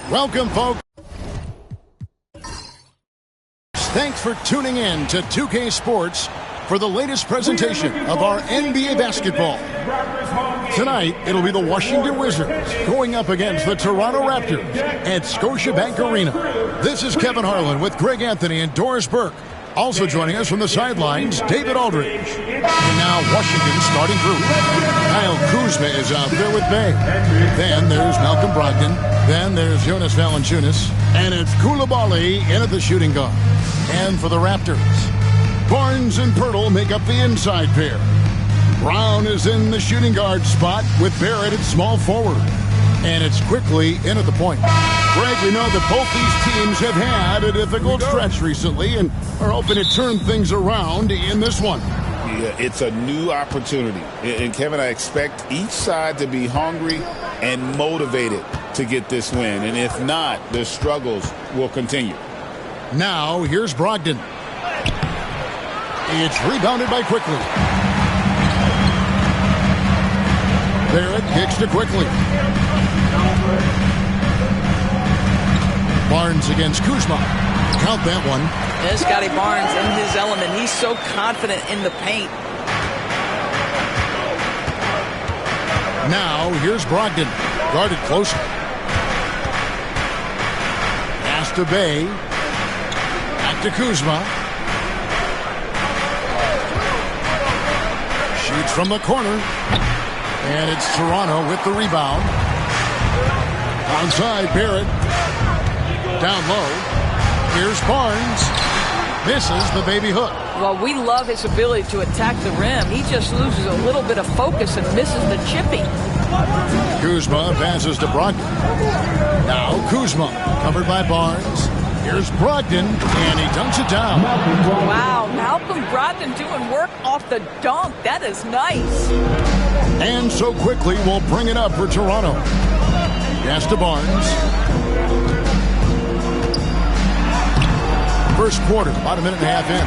Welcome, folks. Thanks for tuning in to 2K Sports for the latest presentation of our NBA basketball. Tonight, it'll be the Washington Wizards going up against the Toronto Raptors at Scotiabank Arena. This is Kevin Harlan with Greg Anthony and Doris Burke. Also joining us from the sidelines, David Aldridge. And now Washington's starting group. Kyle Kuzma is out there with Bay. Then there's Malcolm Brogdon. Then there's Jonas Valanciunas. And it's Coulibaly in at the shooting guard. And for the Raptors, Barnes and Pirtle make up the inside pair. Brown is in the shooting guard spot with Barrett at small forward. And it's quickly in at the point. Greg, we know that both these teams have had a difficult stretch recently and are hoping to turn things around in this one. Yeah, it's a new opportunity. And Kevin, I expect each side to be hungry and motivated to get this win. And if not, the struggles will continue. Now, here's Brogdon. It's rebounded by Quickly. Barrett kicks to Quickly. Barnes against Kuzma. Count that one. And Scottie Barnes in his element. He's so confident in the paint. Now, here's Brogdon. Guarded closely. Pass to Bay. Back to Kuzma. Shoots from the corner. And it's Toronto with the rebound. Onside, Barrett. Down low. Here's Barnes. Misses the baby hook. Well, we love his ability to attack the rim. He just loses a little bit of focus and misses the chipping. Kuzma passes to Brogdon. Now Kuzma, covered by Barnes. Here's Brogdon, and he dunks it down. Wow, Malcolm Brogdon doing work off the dunk. That is nice. And so quickly, we'll bring it up for Toronto. Pass to Barnes. First quarter, about a minute and a half in.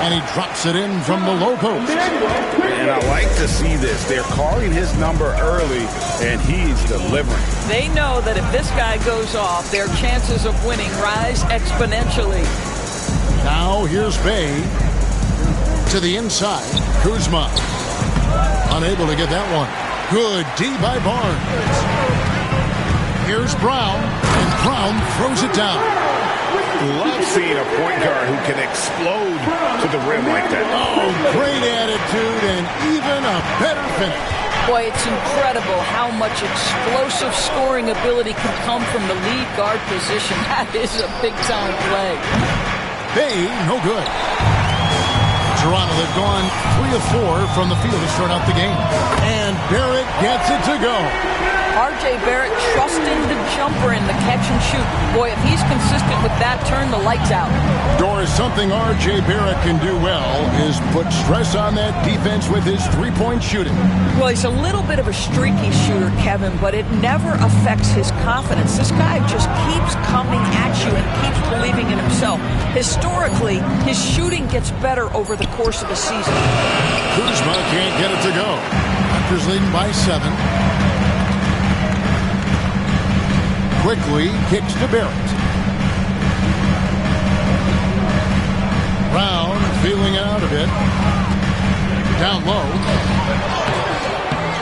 And he drops it in from the low post. And I like to see this. They're calling his number early, and he's delivering. They know that if this guy goes off, their chances of winning rise exponentially. Now here's Bay. To the inside. Kuzma. Unable to get that one. Good D by Barnes. Here's Brown. And Brown throws it down. Love seeing a point guard who can explode to the rim like that. Oh, great attitude and even a better finish. Boy, it's incredible how much explosive scoring ability can come from the lead guard position. That is a big-time play. Bay, no good. Toronto, they've gone 3 of 4 from the field to start out the game. And Barrett gets it to go. R.J. Barrett trusting the jumper in the catch and shoot. Boy, if he's consistent with that, turn the lights out. Doris, something R.J. Barrett can do well is put stress on that defense with his three-point shooting. Well, he's a little bit of a streaky shooter, Kevin, but it never affects his confidence. This guy just keeps coming at you and keeps believing in himself. Historically, his shooting gets better over the course of the season. Kuzma can't get it to go. Raptors leading by 7. Quickly kicks to Barrett. Brown feeling it out a bit. Down low.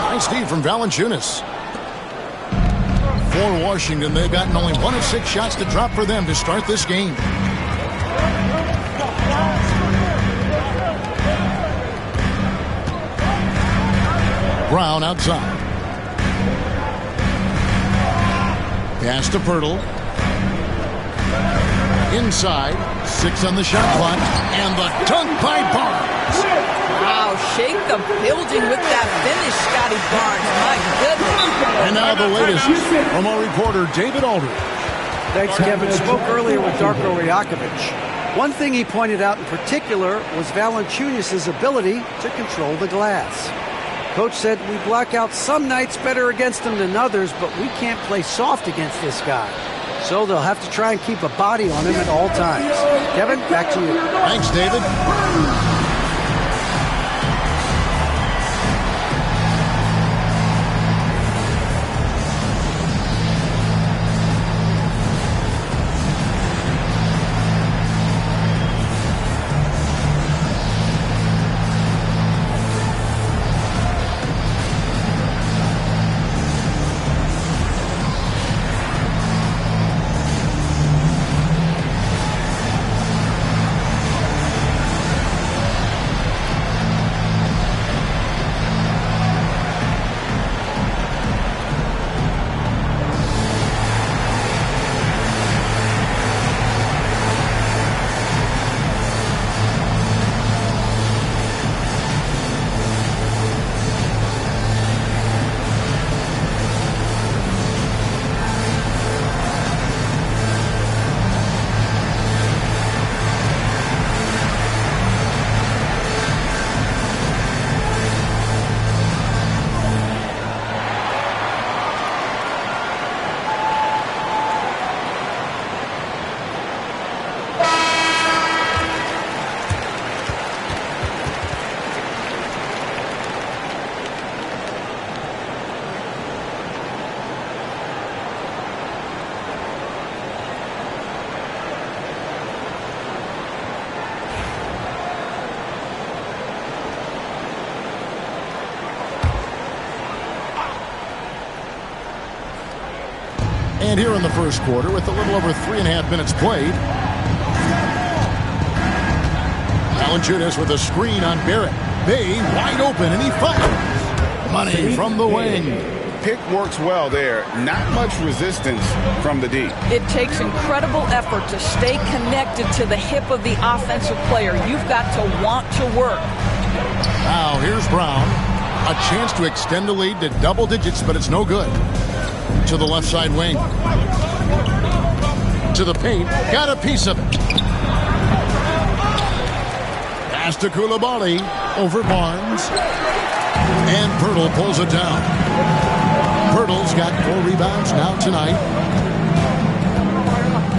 Nice D from Valanciunas. For Washington, they've gotten only 1 of 6 shots to drop for them to start this game. Brown outside. Pass to Pirtle. Inside. 6 on the shot clock. And the dunk by Barnes. Wow, shake the building with that finish, Scottie Barnes. My goodness. And now the latest from our reporter, David Aldridge. Thanks, Kevin. Spoke earlier with Darko Rajakovic. One thing he pointed out in particular was Valanciunas' ability to control the glass. Coach said we block out some nights better against him than others, but we can't play soft against this guy. So they'll have to try and keep a body on him at all times. Kevin, back to you. Thanks, David. And here in the first quarter, with a little over 3.5 minutes played, Valanciunas with a screen on Barrett. Bay wide open, and he fires. Money from the wing. Pick works well there. Not much resistance from the D. It takes incredible effort to stay connected to the hip of the offensive player. You've got to want to work. Now here's Brown. A chance to extend the lead to double digits, but it's no good. To the left side wing. To the paint. Got a piece of it. Pass to Coulibaly. Over Barnes. And Pirtle pulls it down. Pirtle's got 4 rebounds now tonight.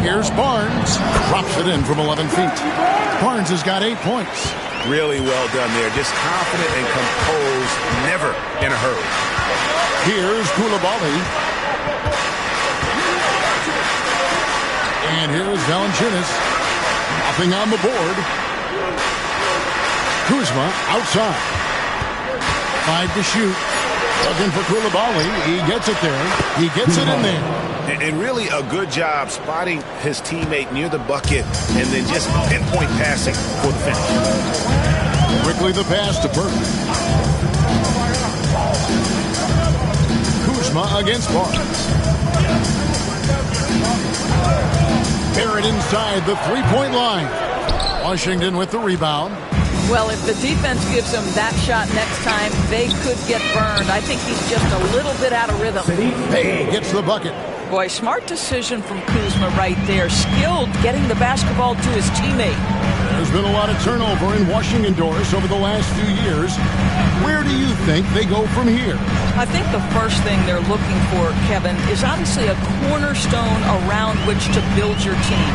Here's Barnes. Drops it in from 11 feet. Barnes has got 8 points. Really well done there. Just confident and composed. Never in a hurry. Here's Coulibaly. And here's Valanciunas. Nothing on the board. Kuzma outside. 5 to shoot. Looking for Coulibaly. He gets it there. He gets it in there. And really a good job spotting his teammate near the bucket and then just pinpoint passing for the finish. Quickly the pass to Burton. Kuzma against Barnes. Barrett inside the three-point line. Washington with the rebound. Well, if the defense gives him that shot next time, they could get burned. I think he's just a little bit out of rhythm. Bay gets the bucket. Boy, smart decision from Kuzma right there. Skilled getting the basketball to his teammate. There's been a lot of turnover in Washington doors over the last few years. Where do you think they go from here? I think the first thing they're looking for, Kevin, is obviously a cornerstone around which to build your team.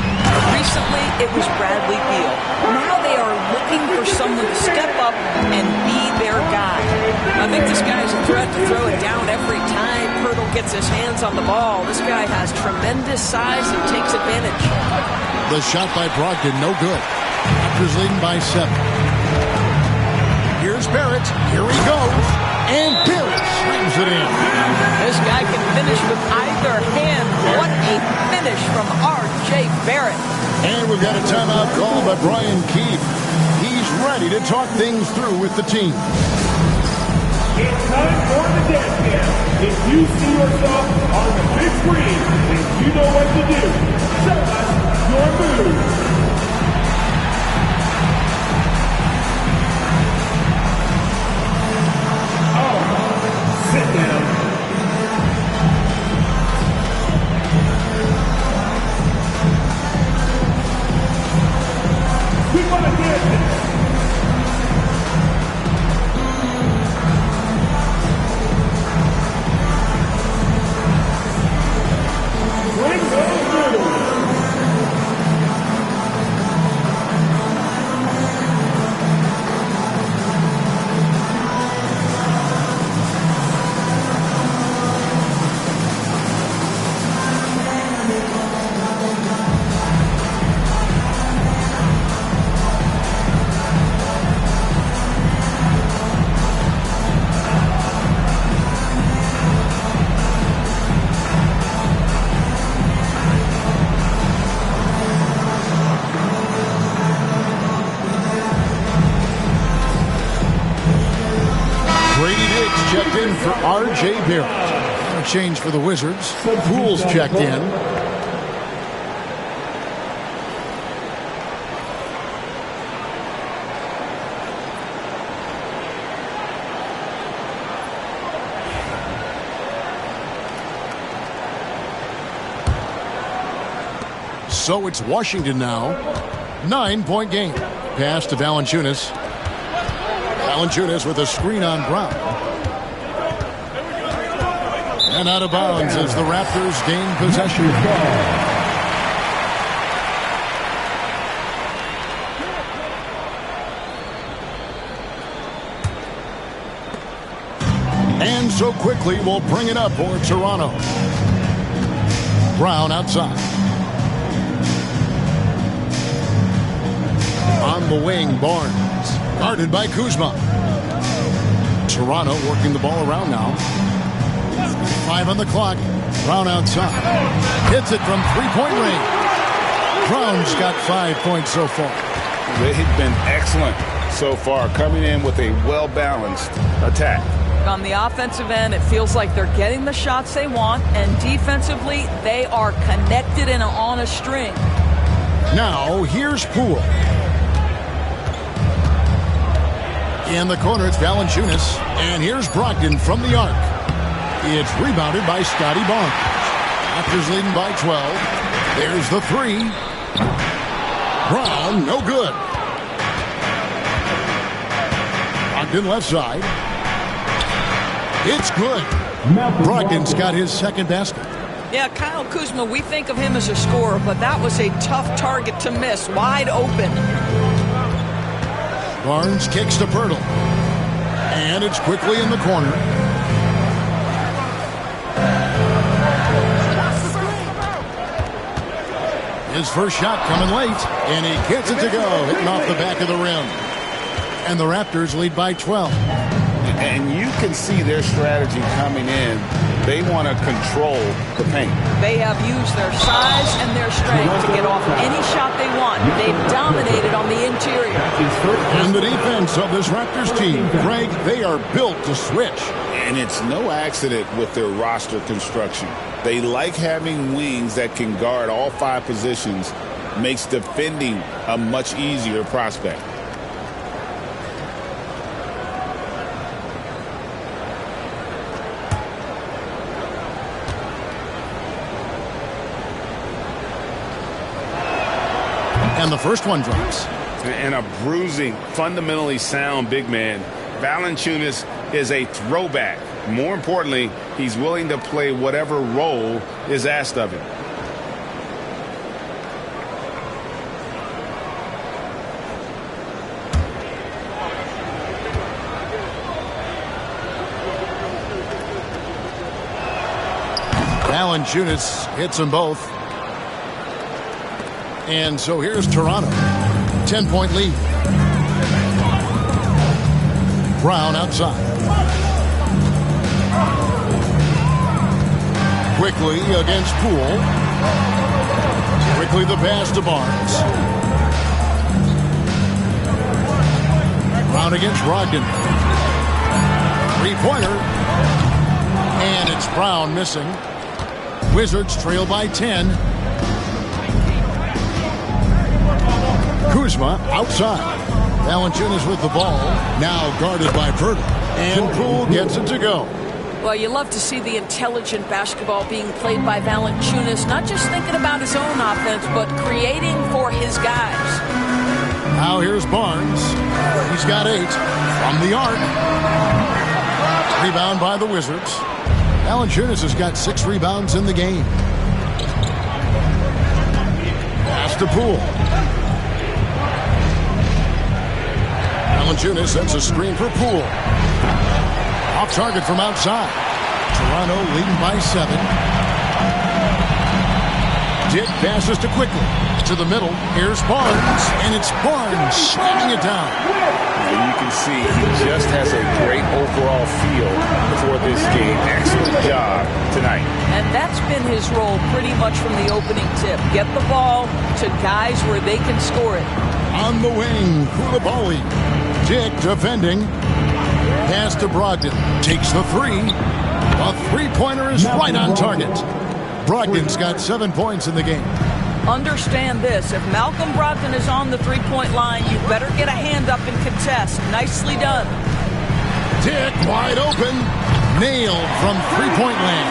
Recently, it was Bradley Beal. Now they are looking for someone to step up and be their guy. I think this guy's a threat to throw it down every time Pirtle gets his hands on the ball. This guy has tremendous size and takes advantage. The shot by Brogdon, no good. Raptors leading by 7. Here's Barrett. Here he goes. And Barrett slams it in. This guy can finish with either hand. What a finish from R.J. Barrett. And we've got a timeout called by Brian Keefe. He's ready to talk things through with the team. It's time for the dance camp. If you see yourself on the big screen, then you know what to do. Show us your moves. Sit down. We want to dance it. Bring those moves. Checked in for R.J. Barrett. A change for the Wizards. Poole's checked in. So it's Washington now. 9-point game. Pass to Valanciunas. Valanciunas with a screen on Brown. And out of bounds as the Raptors gain possession. And so quickly we'll bring it up for Toronto. Brown outside. On the wing, Barnes. Guarded by Kuzma. Toronto working the ball around now. 5 on the clock. Brown outside. Hits it from three-point range. Brown's got 5 points so far. They've been excellent so far, coming in with a well-balanced attack. On the offensive end, it feels like they're getting the shots they want, and defensively, they are connected and on a string. Now, here's Poole. In the corner, it's Valanciunas. And here's Brogdon from the arc. It's rebounded by Scottie Barnes. Raptors leading by 12. There's the three. Brown, no good. Brogdon left side. It's good. Brogdon's got his second basket. Yeah, Kyle Kuzma, we think of him as a scorer, but that was a tough target to miss. Wide open. Barnes kicks to Pirtle. And it's quickly in the corner. His first shot coming late. And he gets it to go, hitting off the back of the rim. And the Raptors lead by 12. And you can see their strategy coming in. They want to control the paint. They have used their size and their strength to get off any shot they want. They've dominated on the interior. And the defense of this Raptors team, Greg, they are built to switch. And it's no accident with their roster construction. They like having wings that can guard all 5 positions. Makes defending a much easier prospect. And the first one drops. And a bruising, fundamentally sound big man. Valanciunas is a throwback. More importantly, he's willing to play whatever role is asked of him. Valanciunas hits them both. And so here's Toronto. 10-point lead. Brown outside. Quickly against Poole. Quickly the pass to Barnes. Brown against Brogdon. Three-pointer. And it's Brown missing. Wizards trail by 10. Kuzma outside. Valanciunas with the ball. Now guarded by Pirtle. And Poole gets it to go. Well, you love to see the intelligent basketball being played by Valanciunas, not just thinking about his own offense, but creating for his guys. Now here's Barnes. He's got 8 from the arc. Rebound by the Wizards. Valanciunas has got 6 rebounds in the game. Pass to Poole. Valanciunas sends a screen for Poole. Off target from outside. Toronto leading by 7. Dick passes to quickly. To the middle. Here's Barnes. And it's Barnes slamming it down. And you can see he just has a great overall feel for this game. Excellent job tonight. And that's been his role pretty much from the opening tip. Get the ball to guys where they can score it. On the wing, Koulibaly. Dick defending. Pass to Brogdon. Takes the 3. A three-pointer is right on target. Brogdon's got 7 points in the game. Understand this. If Malcolm Brogdon is on the three-point line, you better get a hand up and contest. Nicely done. Dick wide open. Nailed from three-point land.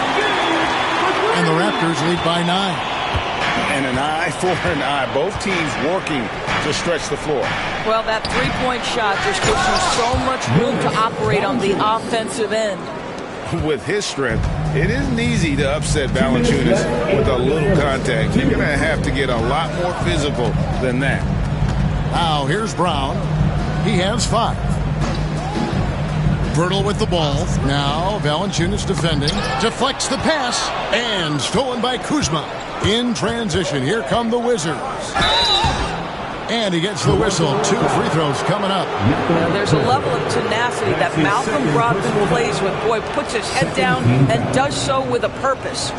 And the Raptors lead by 9. And an eye for an eye. Both teams working to stretch the floor. Well, that three-point shot just gives you so much room to operate on the offensive end. With his strength, it isn't easy to upset Valanciunas with a little contact. You're going to have to get a lot more physical than that. Now here's Brown. He has 5. Pirtle with the ball. Now Valanciunas defending. Deflects the pass. And stolen by Kuzma. In transition, here come the Wizards. And he gets the whistle. 2 free throws coming up. There's a level of tenacity that Malcolm Brogdon plays with. Boy, puts his head down and does so with a purpose.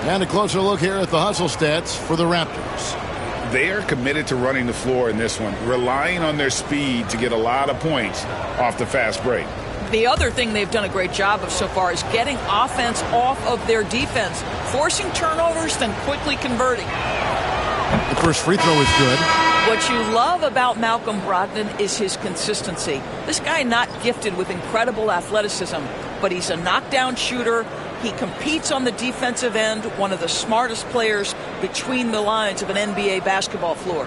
And a closer look here at the hustle stats for the Raptors. They are committed to running the floor in this one, relying on their speed to get a lot of points off the fast break. The other thing they've done a great job of so far is getting offense off of their defense, forcing turnovers, then quickly converting. The first free throw is good. What you love about Malcolm Brogdon is his consistency. This guy not gifted with incredible athleticism, but he's a knockdown shooter. He competes on the defensive end, one of the smartest players between the lines of an NBA basketball floor.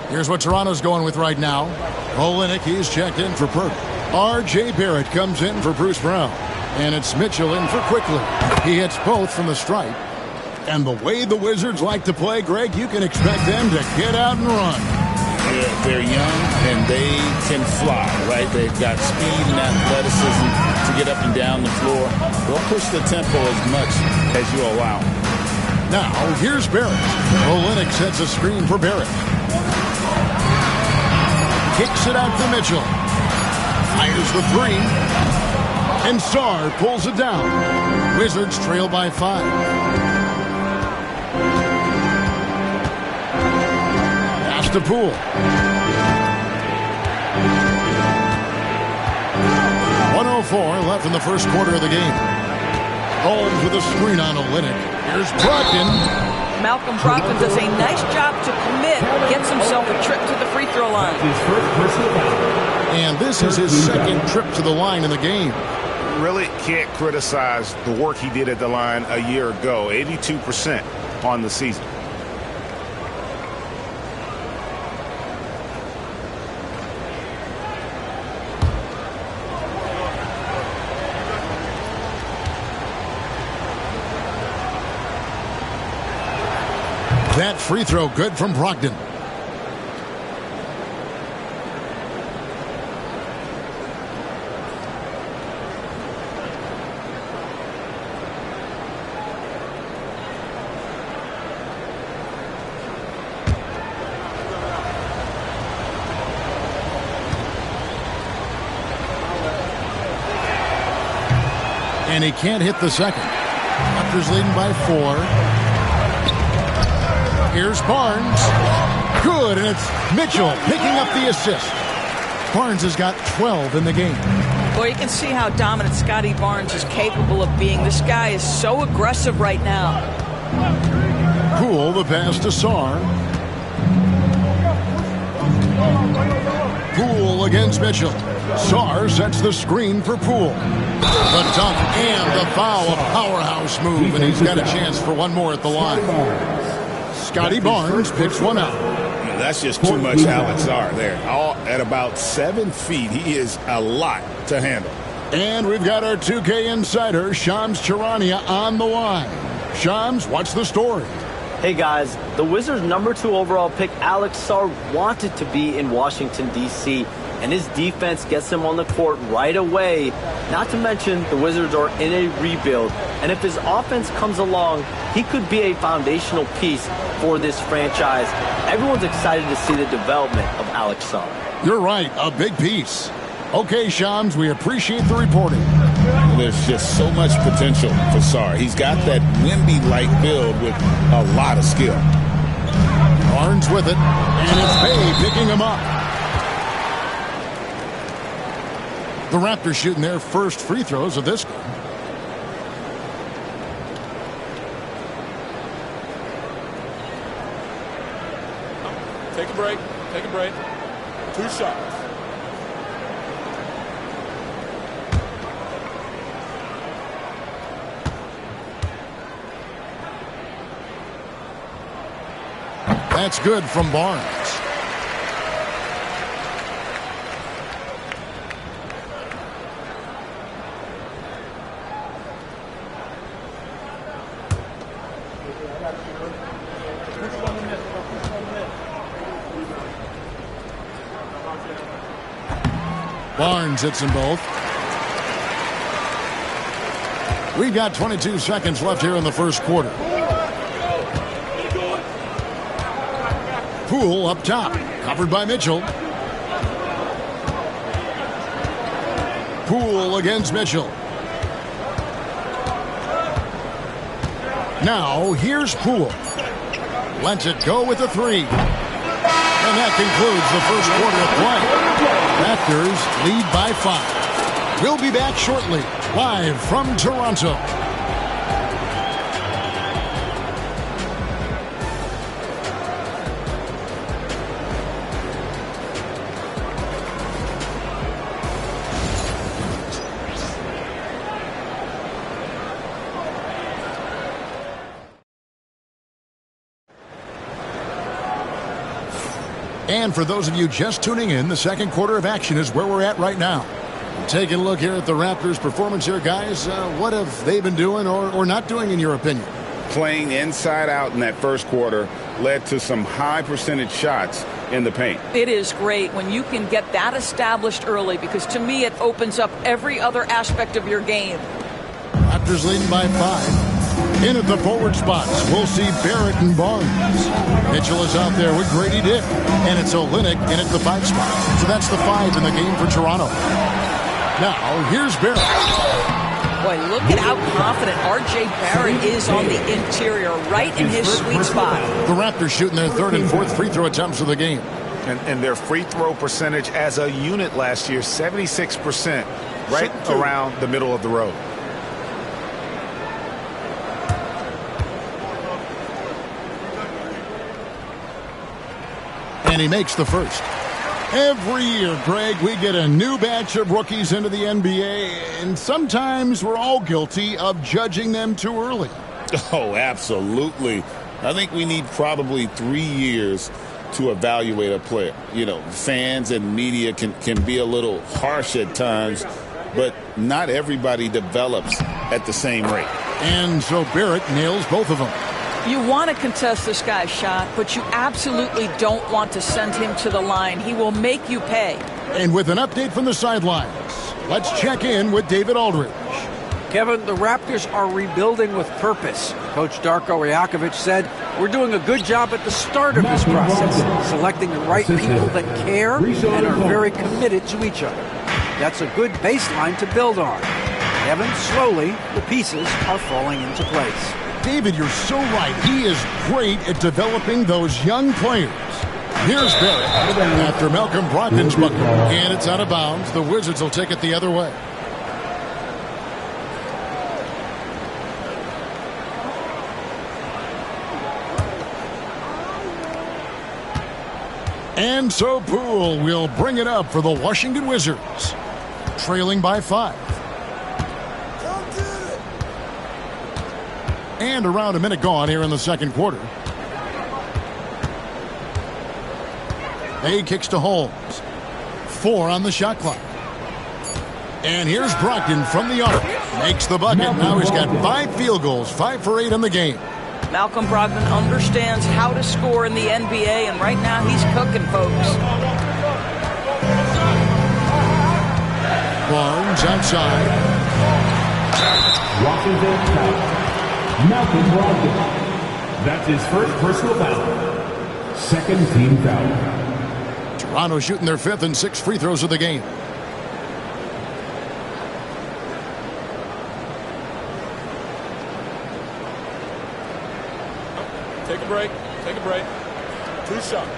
Here's what Toronto's going with right now. Olynyk, he's checked in for Perk. R.J. Barrett comes in for Bruce Brown. And it's Mitchell in for Quickly. He hits both from the stripe. And the way the Wizards like to play, Greg, you can expect them to get out and run. Yeah, they're young and they can fly, right? They've got speed and athleticism to get up and down the floor. They'll push the tempo as much as you allow. Now, here's Barrett. Olynyk sets a screen for Barrett. Kicks it out for Mitchell. Fires the three. And Sarr pulls it down. Wizards trail by 5. Pass to Poole. .104 left in the first quarter of the game. Holmes with a screen on Olynyk. Here's Brogdon. Malcolm Brogdon does a nice job to commit, gets himself a trip to the free throw line. And this is his second trip to the line in the game. Really can't criticize the work he did at the line a year ago. 82% on the season. That free throw good from Brogdon. And he can't hit the second. Raptors leading by 4. Here's Barnes. Good, and it's Mitchell picking up the assist. Barnes has got 12 in the game. Well, you can see how dominant Scottie Barnes is capable of being. This guy is so aggressive right now. Poole, the pass to Sarr. Poole against Mitchell. Sarr sets the screen for Poole. The dunk and the foul, a powerhouse move, and he's got a chance for one more at the line. Scottie Barnes picks one out. That's just too much Alex Sarr there. All at about 7 feet. He is a lot to handle. And we've got our 2K insider, Shams Charania, on the line. Shams, what's the story? Hey guys, the Wizards' #2 overall pick Alex Sarr wanted to be in Washington, D.C., and his defense gets him on the court right away. Not to mention, the Wizards are in a rebuild, and if his offense comes along, he could be a foundational piece for this franchise. Everyone's excited to see the development of Alex Sarr. You're right, a big piece. Okay, Shams, we appreciate the reporting. There's just so much potential for Sarr. He's got that Wemby-like build with a lot of skill. Barnes with it, and it's Bay picking him up. The Raptors shooting their first free throws of this game. Take a break. Take a break. 2 shots. That's good from Barnes. Barnes hits them both. We've got 22 seconds left here in the first quarter. Poole up top, covered by Mitchell. Poole against Mitchell. Now, here's Poole. Lets it go with a three. And that concludes the first quarter of play. Raptors lead by 5. We'll be back shortly, live from Toronto. And for those of you just tuning in, the second quarter of action is where we're at right now. Taking a look here at the Raptors' performance here, guys. What have they been doing or not doing, in your opinion? Playing inside out in that first quarter led to some high percentage shots in the paint. It is great when you can get that established early, because to me it opens up every other aspect of your game. Raptors leading by 5. In at the forward spots, we'll see Barrett and Barnes. Mitchell is out there with Grady Dick. And it's Olynyk in at the 5 spot. So that's the 5 in the game for Toronto. Now, here's Barrett. Boy, look at how confident R.J. Barrett is on the interior, right in his sweet spot. The Raptors shooting their 3rd and 4th free throw attempts of the game. And their free throw percentage as a unit last year, 76%, right around the middle of the road. And he makes the first. Every year, Greg, we get a new batch of rookies into the NBA, and sometimes we're all guilty of judging them too early. Oh, absolutely. I think we need probably 3 years to evaluate a player. You know, fans and media can be a little harsh at times, but not everybody develops at the same rate. And so Barrett nails both of them. You want to contest this guy's shot, but you absolutely don't want to send him to the line. He will make you pay. And with an update from the sidelines, let's check in with David Aldridge. Kevin, the Raptors are rebuilding with purpose. Coach Darko Rajakovic said, "We're doing a good job at the start of this process, selecting the right people that care and are very committed to each other. That's a good baseline to build on. Kevin, slowly, the pieces are falling into place." David, you're so right. He is great at developing those young players. Here's Barrett after Malcolm Brogdon's bucket. And it's out of bounds. The Wizards will take it the other way. And so Poole will bring it up for the Washington Wizards, trailing by 5. And around a minute gone here in the second quarter. He kicks to Holmes. 4 on the shot clock. And here's Brogdon from the arc. Makes the bucket. Now he's got 5 field goals, 5 for 8 in the game. Malcolm Brogdon understands how to score in the NBA, and right now he's cooking, folks. Barnes outside. Washington foul. Malcolm Brogdon. That's his first personal foul. Second team foul. Toronto shooting their 5th and 6th free throws of the game. Take a break. Take a break. 2 shots.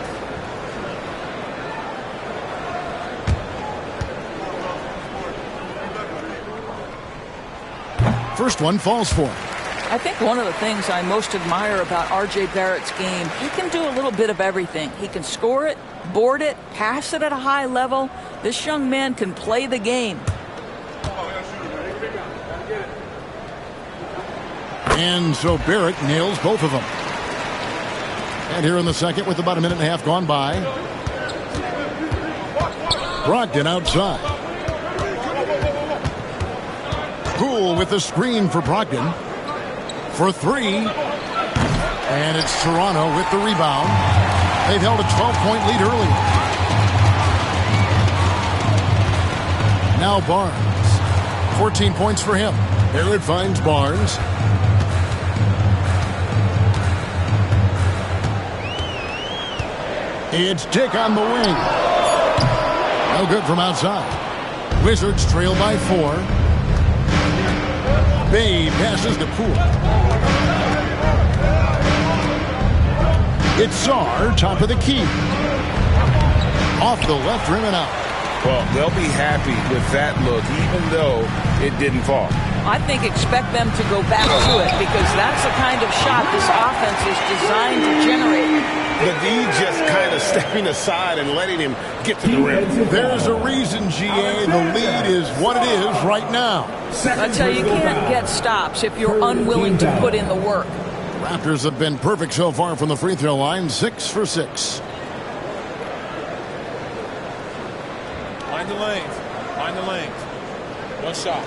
First one falls for him. I think one of the things I most admire about R.J. Barrett's game, he can do a little bit of everything. He can score it, board it, pass it at a high level. This young man can play the game. And so Barrett nails both of them. And here in the second, with about a minute and a half gone by, Brogdon outside. Poole with the screen for Brogdon. For 3. And it's Toronto with the rebound. They've held a 12-point lead early. Now Barnes. 14 points for him. Barrett finds Barnes. It's Dick on the wing. No good from outside. Wizards trail by 4. Bay passes to Poole. It's Sarr, top of the key. Off the left rim and out. Well, they'll be happy with that look, even though it didn't fall. I think expect them to go back to it because that's the kind of shot this offense is designed to generate. The D just kind of stepping aside and letting him get to the rim. There's a reason, GA. The lead is what it is right now. I tell you, you can't get stops if you're unwilling to put in the work. Raptors have been perfect so far from the free throw line, 6 for 6. Find the lanes. Find the lanes. One shot.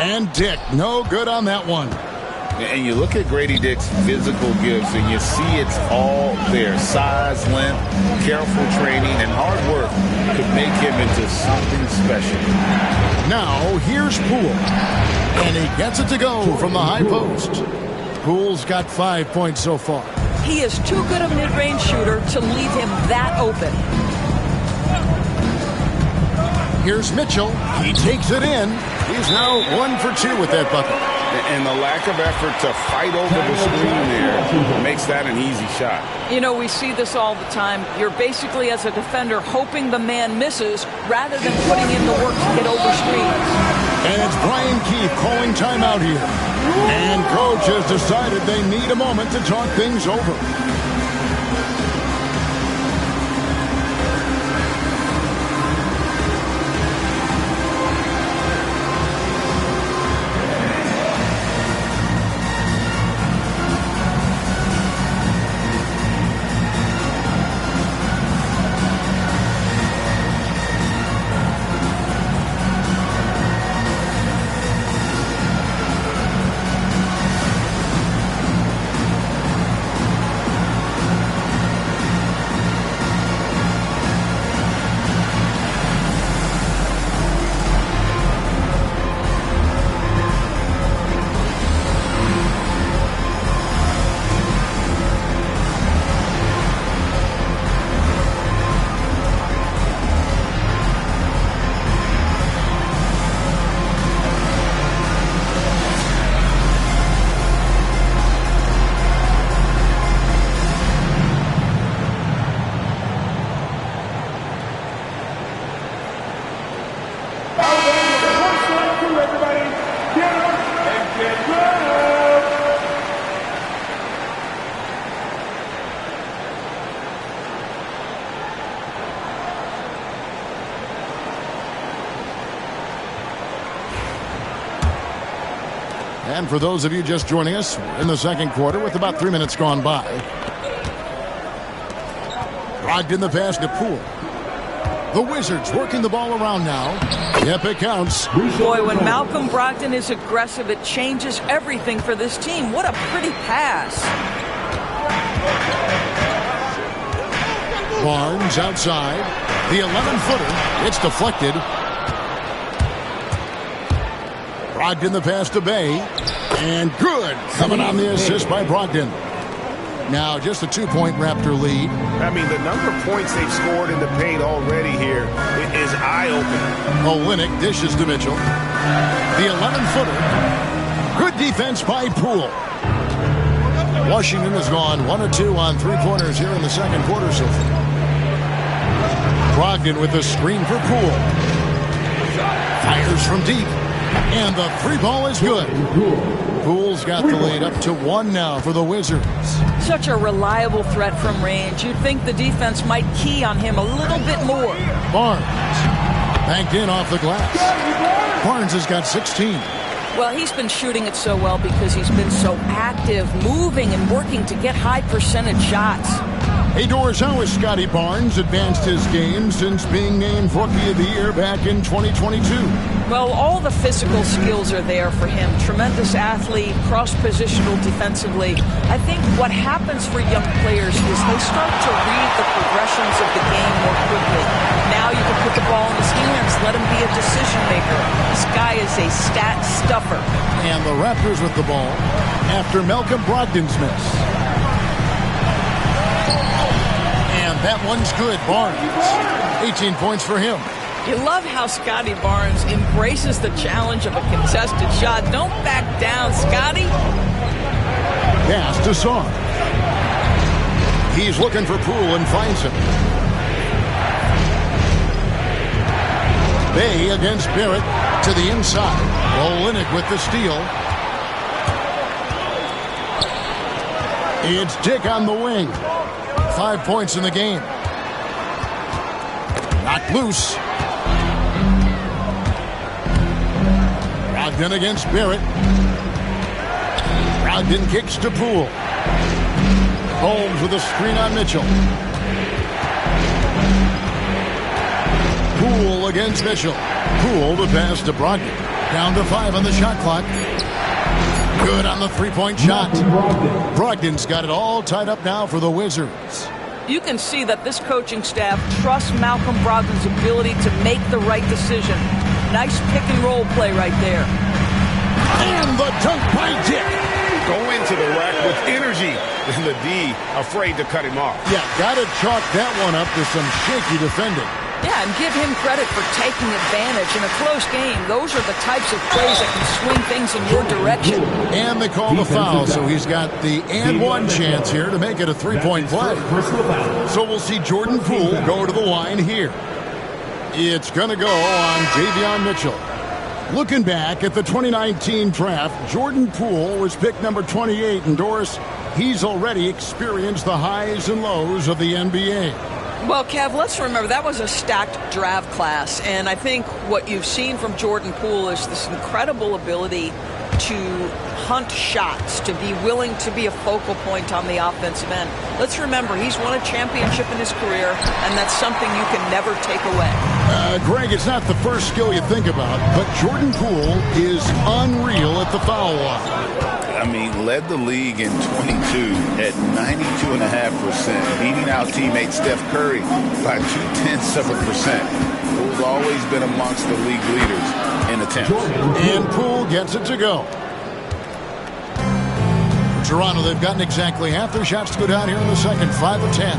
And Dick, no good on that one. And you look at Grady Dick's physical gifts, and you see it's all there. Size, length, careful training, and hard work could make him into something special. Now, here's Poole. And he gets it to go from the high post. Poole's got 5 points so far. He is too good a mid-range shooter to leave him that open. Here's Mitchell. He takes it in. He's now 1 for 2 with that bucket. And the lack of effort to fight over the screen there makes that an easy shot. You know, we see this all the time. You're basically, as a defender, hoping the man misses rather than putting in the work to get over screens. And it's Brian Keefe calling timeout here. And coach has decided they need a moment to talk things over. And for those of you just joining us, we're in the second quarter with about 3 minutes gone by. Brogdon the pass to Poole. The Wizards working the ball around now. Yep, it counts. Boy, when Malcolm Brogdon is aggressive, it changes everything for this team. What a pretty pass. Barnes outside. The 11-footer. It's deflected. Brogdon the pass to Bay. And good. Coming on the assist by Brogdon. Now just a 2-point Raptor lead. I mean, the number of points they've scored in the paint already here is eye-opening. Olynyk dishes to Mitchell. The 11-footer. Good defense by Poole. Washington has gone 1 of 2 on 3-pointers here in the second quarter so far. Brogdon with the screen for Poole. Fires from deep. And the 3-ball is good. Poole's got the lead up to 1 now for the Wizards. Such a reliable threat from range. You'd think the defense might key on him a little bit more. Barnes. Banked in off the glass. Barnes has got 16. Well, he's been shooting it so well because he's been so active, moving and working to get high percentage shots. Hey, Doris, how has Scottie Barnes advanced his game since being named Rookie of the Year back in 2022? Well, all the physical skills are there for him. Tremendous athlete, cross-positional defensively. I think what happens for young players is they start to read the progressions of the game more quickly. Now you can put the ball in his hands, let him be a decision maker. This guy is a stat stuffer. And the Raptors with the ball after Malcolm Brogdon's miss. And that one's good. Barnes, 18 points for him. You love how Scottie Barnes embraces the challenge of a contested shot. Don't back down, Scottie. Pass to Song. He's looking for Poole and finds him. Bay against Barrett to the inside. Olynyk with the steal. It's Dick on the wing. 5 points in the game. Knocked loose. Brogdon against Barrett. Brogdon kicks to Poole. Holmes with a screen on Mitchell. Poole against Mitchell. Poole to pass to Brogdon. Down to 5 on the shot clock. Good on the three-point shot. Brogdon's got it all tied up now for the Wizards. You can see that this coaching staff trusts Malcolm Brogdon's ability to make the right decision. Nice pick-and-roll play right there. And the dunk by Dick. Go into the rack with energy. And the D afraid to cut him off. Yeah, got to chalk that one up to some shaky defending. Yeah, and give him credit for taking advantage in a close game. Those are the types of plays that can swing things in your direction. And they call the foul, so he's got the and one chance here to make it a three-point play. So we'll see Jordan Poole go to the line here. It's going to go on Davion Mitchell. Looking back at the 2019 draft, Jordan Poole was picked number 28, and Doris, he's already experienced the highs and lows of the NBA. Well, Kev, let's remember that was a stacked draft class, and I think what you've seen from Jordan Poole is this incredible ability to hunt shots, to be willing to be a focal point on the offensive end. Let's remember, he's won a championship in his career, and that's something you can never take away. Greg, it's not the first skill you think about, but Jordan Poole is unreal at the foul line. I mean, led the league in 22 at 92.5%, beating out teammate Steph Curry by 0.2%. Poole's always been amongst the league leaders in attempts. And Poole gets it to go. Toronto, they've gotten exactly half their shots to go down here in the second, 5 of 10.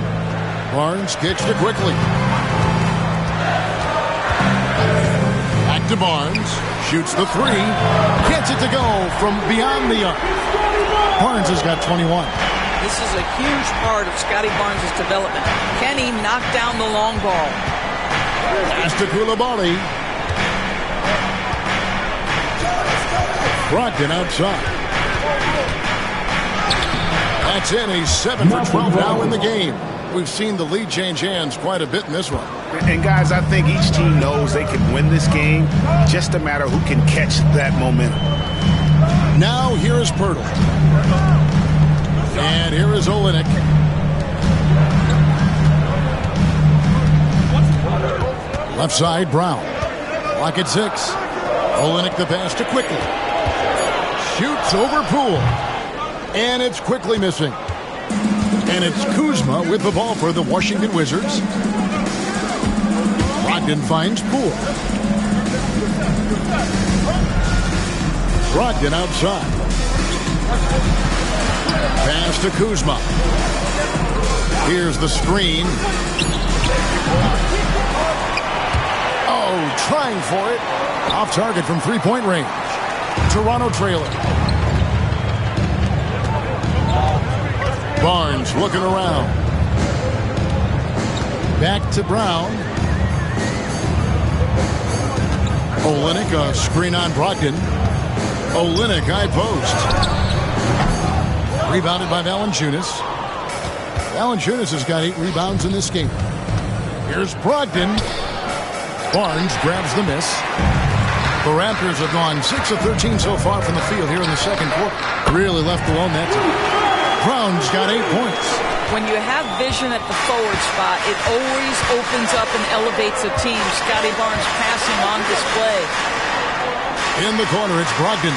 Barnes kicks to quickly. Back to Barnes. Shoots the three. Gets it to go from beyond the arc. Barnes has got 21. This is a huge part of Scottie Barnes' development. Can he knock down the long ball? Pass to Koulibaly. Brogdon outside. That's in. He's 7 for 12 now in the game. We've seen the lead change hands quite a bit in this one. And, guys, I think each team knows they can win this game. Just a matter who can catch that momentum. Now here is Pirtle. And here is Olynyk. Left side, Brown. Lock at 6. Olynyk the pass to Quickly. Shoots over Poole. And it's Quickly missing. And it's Kuzma with the ball for the Washington Wizards. Brogdon finds Poole. Brogdon outside. Pass to Kuzma. Here's the screen. Oh, trying for it. Off target from three-point range. Toronto trailing. Barnes looking around. Back to Brown. Olynyk, a screen on Brogdon. Olynyk, high post. Rebounded by Valanciunas. Valanciunas has got 8 rebounds in this game. Here's Brogdon. Barnes grabs the miss. The Raptors have gone 6 of 13 so far from the field here in the second quarter. Really left alone that time. Brown's got 8 points. When you have vision at the forward spot, it always opens up and elevates a team. Scottie Barnes passing on display. In the corner, it's Brogdon.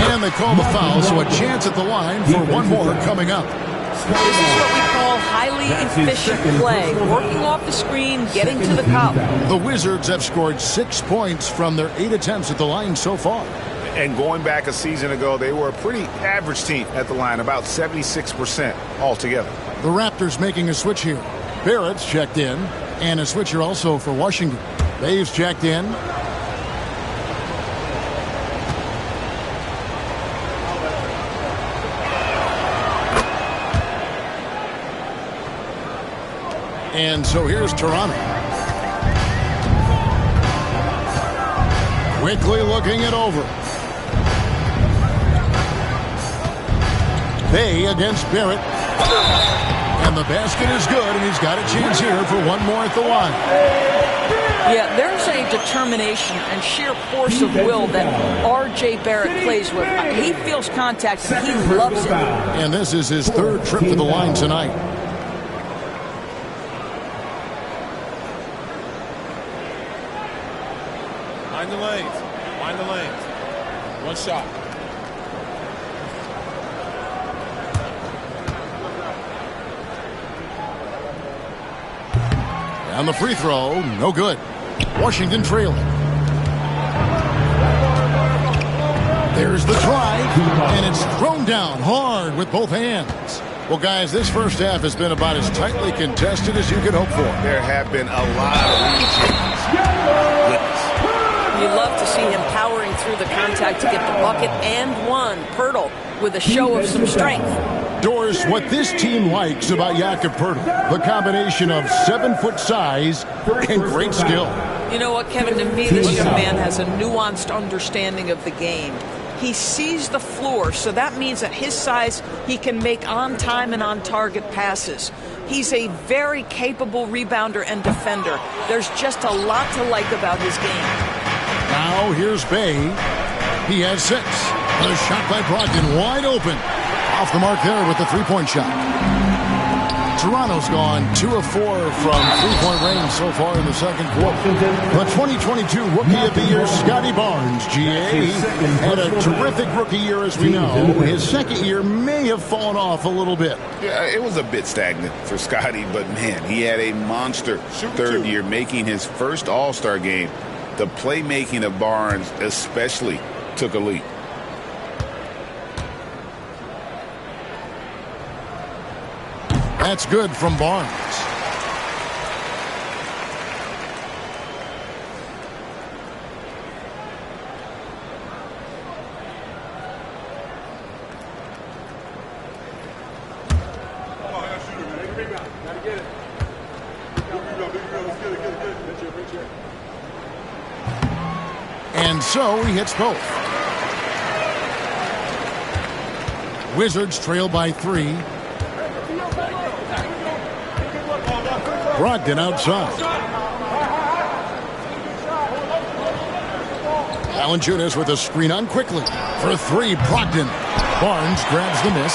And they call the foul, so a chance at the line for one more coming up. This is what we call highly efficient play. Working off the screen, getting to the cup. The Wizards have scored 6 points from their 8 attempts at the line so far. And going back a season ago, they were a pretty average team at the line, about 76% altogether. The Raptors making a switch here. Barrett's checked in, and a switcher also for Washington. Dave's checked in. And so here's Toronto. Quickly looking it over. Bay against Barrett. And the basket is good, and he's got a chance here for one more at the line. Yeah, there's a determination and sheer force of will that R.J. Barrett plays with. He feels contact, and he loves it. And this is his third trip to the line tonight. Mind the lanes. Mind the lanes. One shot. On the free throw, no good. Washington trailing. There's the drive, and it's thrown down hard with both hands. Well, guys, this first half has been about as tightly contested as you could hope for. There have been a lot of lead changes. You love to see him powering through the contact to get the bucket and one. Pirtle with a show of some strength. Doris, what this team likes about Jakob Pirtle, the combination of 7-foot size and great skill. You know what, Kevin? To me, this young man has a nuanced understanding of the game. He sees the floor, so that means at his size, he can make on-time and on-target passes. He's a very capable rebounder and defender. There's just a lot to like about his game. Now here's Bay. He has 6. The shot by Brogdon wide open. Off the mark there with the three-point shot. Toronto's gone 2 of 4 from three-point range so far in the second quarter. The 2022 Rookie of the Year, Scottie Barnes, GA, had a terrific rookie year as we know. His second year may have fallen off a little bit. Yeah, it was a bit stagnant for Scottie, but man, he had a monster third year, making his first All-Star game. The playmaking of Barnes especially took a leap. That's good from Barnes. And so he hits both. Wizards trail by 3. Brogdon outside. Valanciunas with a screen on quickly. For 3, Brogdon. Barnes grabs the miss.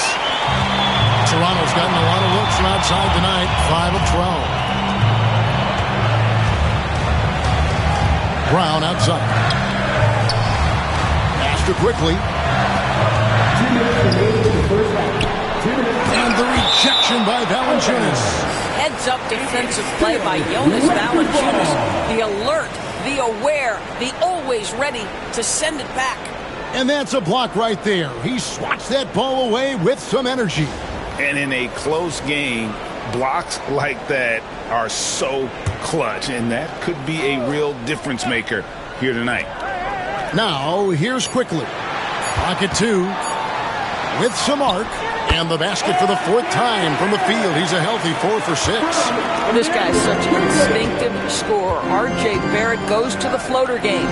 Toronto's gotten a lot of looks from outside tonight. 5 of 12. Brown outside. Master quickly. And the rejection by Valanciunas. Heads-up defensive play by Jonas Valanciunas. The alert, the aware, the always ready to send it back. And that's a block right there. He swats that ball away with some energy. And in a close game, blocks like that are so clutch, and that could be a real difference maker here tonight. Now, here's quickly. Pocket 2 with some arc. And the basket for the 4th time from the field. He's a healthy 4 for 6. This guy's such an instinctive scorer. R.J. Barrett goes to the floater game.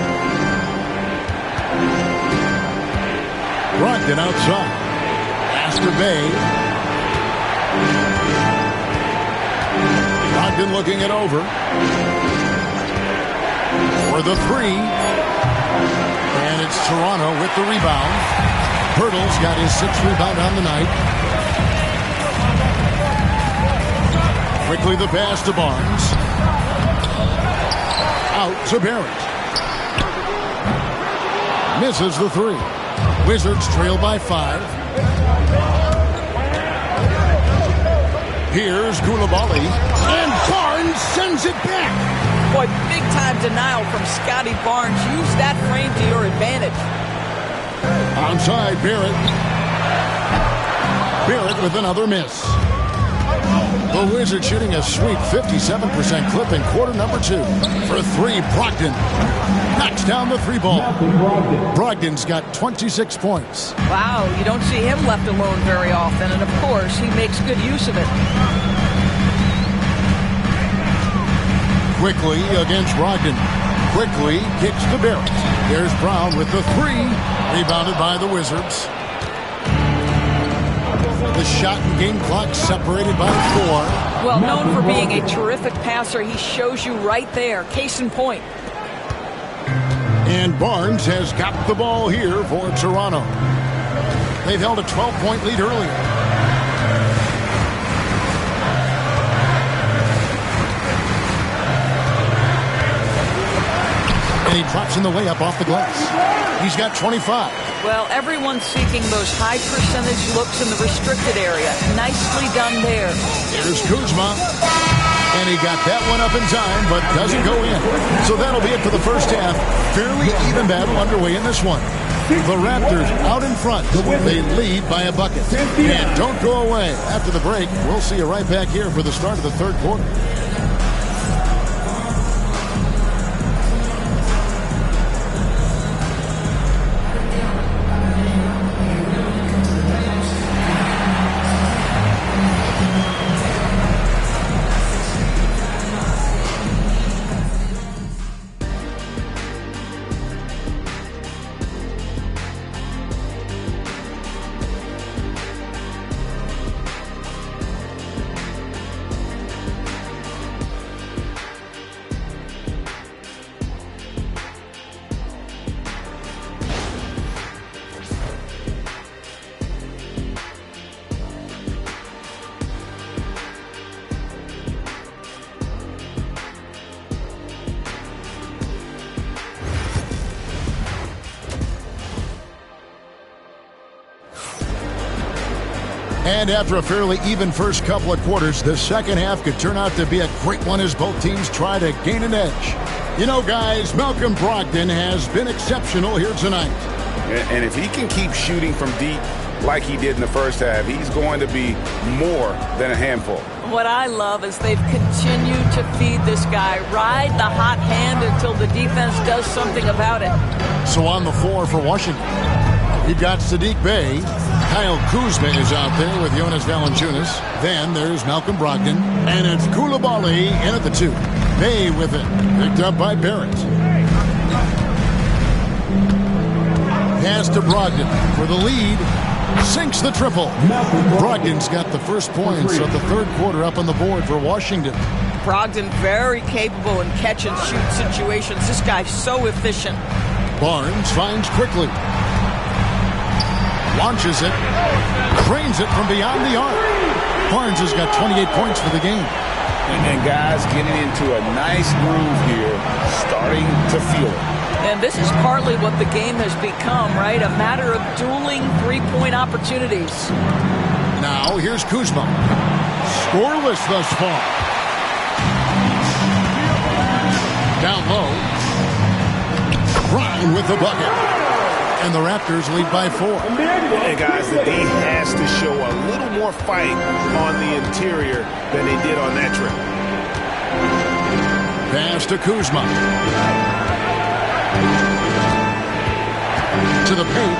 Brogdon outside. Master Bay. Brogdon looking it over. For the 3. And it's Toronto with the rebound. Pirtle's got his 6th rebound on the night. Quickly the pass to Barnes. Out to Barrett. Misses the 3. Wizards trail by 5. Here's Koulibaly. And Barnes sends it back. Boy, big-time denial from Scottie Barnes. Use that frame to your advantage. Onside, Barrett. Barrett with another miss. The Wizards shooting a sweet 57% clip in quarter number 2. For 3, Brogdon knocks down the 3 ball. Brogdon's got 26 points. Wow, you don't see him left alone very often, and of course, he makes good use of it. Quickly against Brogdon. Quickly kicks to Barrett. There's Brown with the 3. Rebounded by the Wizards. The shot and game clock separated by 4. Well, known for being a terrific passer, he shows you right there. Case in point. And Barnes has got the ball here for Toronto. They've held a 12-point lead earlier. And he drops in the way up off the glass. He's got 25. Well, everyone's seeking those high percentage looks in the restricted area. Nicely done there. Here's Kuzma. And he got that one up in time, but doesn't go in. So that'll be it for the first half. Fairly even battle underway in this one. The Raptors out in front. They lead by a bucket. And don't go away. After the break, we'll see you right back here for the start of the third quarter. And after a fairly even first couple of quarters, the second half could turn out to be a great one as both teams try to gain an edge. You know, guys, Malcolm Brogdon has been exceptional here tonight. And if he can keep shooting from deep like he did in the first half, he's going to be more than a handful. What I love is they've continued to feed this guy. Ride the hot hand until the defense does something about it. So on the floor for Washington, you've got Saddiq Bey. Kyle Kuzma is out there with Jonas Valanciunas. Then there's Malcolm Brogdon. And it's Coulibaly in at the 2. Bey with it. Picked up by Barrett. Pass to Brogdon for the lead. Sinks the triple. Brogdon's got the first points of the third quarter up on the board for Washington. Brogdon very capable in catch-and-shoot situations. This guy's so efficient. Barnes finds quickly. Launches it. Cranes it from beyond the arc. Barnes has got 28 points for the game. And guys getting into a nice groove here, starting to feel it. And this is partly what the game has become, right? A matter of dueling three-point opportunities. Now, here's Kuzma. Scoreless thus far. Down low. Brown with the bucket. And the Raptors lead by 4. Hey, guys, the D has to show a little more fight on the interior than they did on that trip. Pass to Kuzma. To the paint.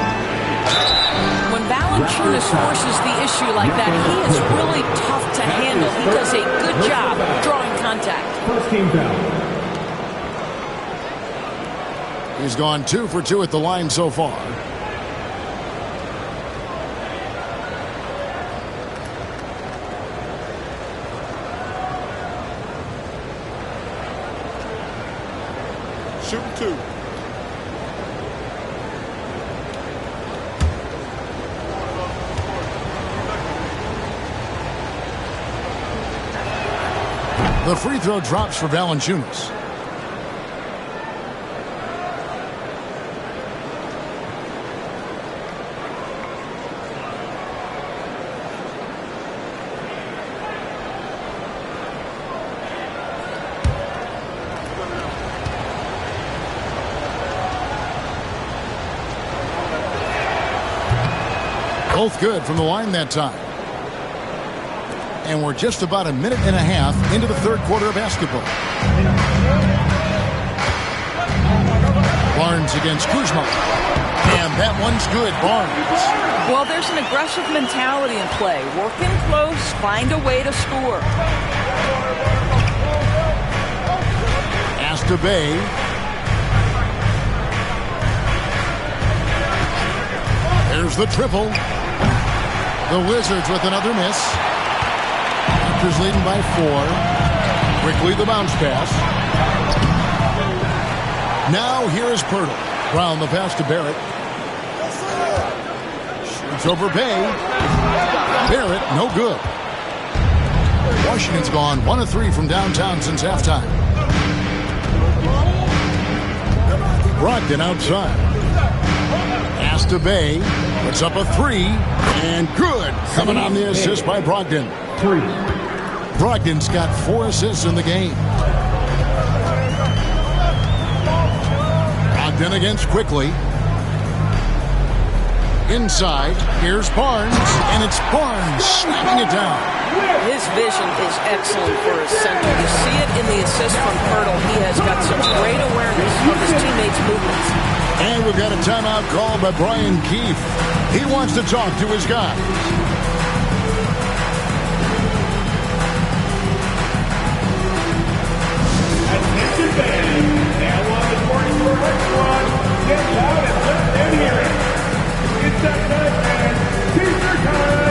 When Valanciunas forces the issue like that, he is really tough to handle. He does a good job drawing contact. First team foul. He's gone 2 for 2 at the line so far. Shooting 2. The free throw drops for Valanciunas. Both good from the line that time. And we're just about a minute and a half into the third quarter of basketball. Barnes against Kuzma. And that one's good, Barnes. Well, there's an aggressive mentality in play. Work in close, find a way to score. Pass to Bay. There's the triple. The Wizards with another miss. Raptors leading by 4. Quickly the bounce pass. Now here is Pirtle. Brown the pass to Barrett. Shoots over Bay. Barrett, no good. Washington's gone 1 of 3 from downtown since halftime. Brogdon outside. Pass to Bay. Puts up a 3. And good. Coming on the assist by Brogdon. 3. Brogdon's got 4 assists in the game. Brogdon against Quickly. Inside, here's Barnes, and it's Barnes slamming it down. His vision is excellent for his center. You see it in the assist from Pirtle. He has got such great awareness of his teammates' movements. And we've got a timeout called by Brian Keefe. He wants to talk to his guys. Attention fans, now on the court for Restaurant. Get loud and let them hear it. It's that time, man. T-shirt time.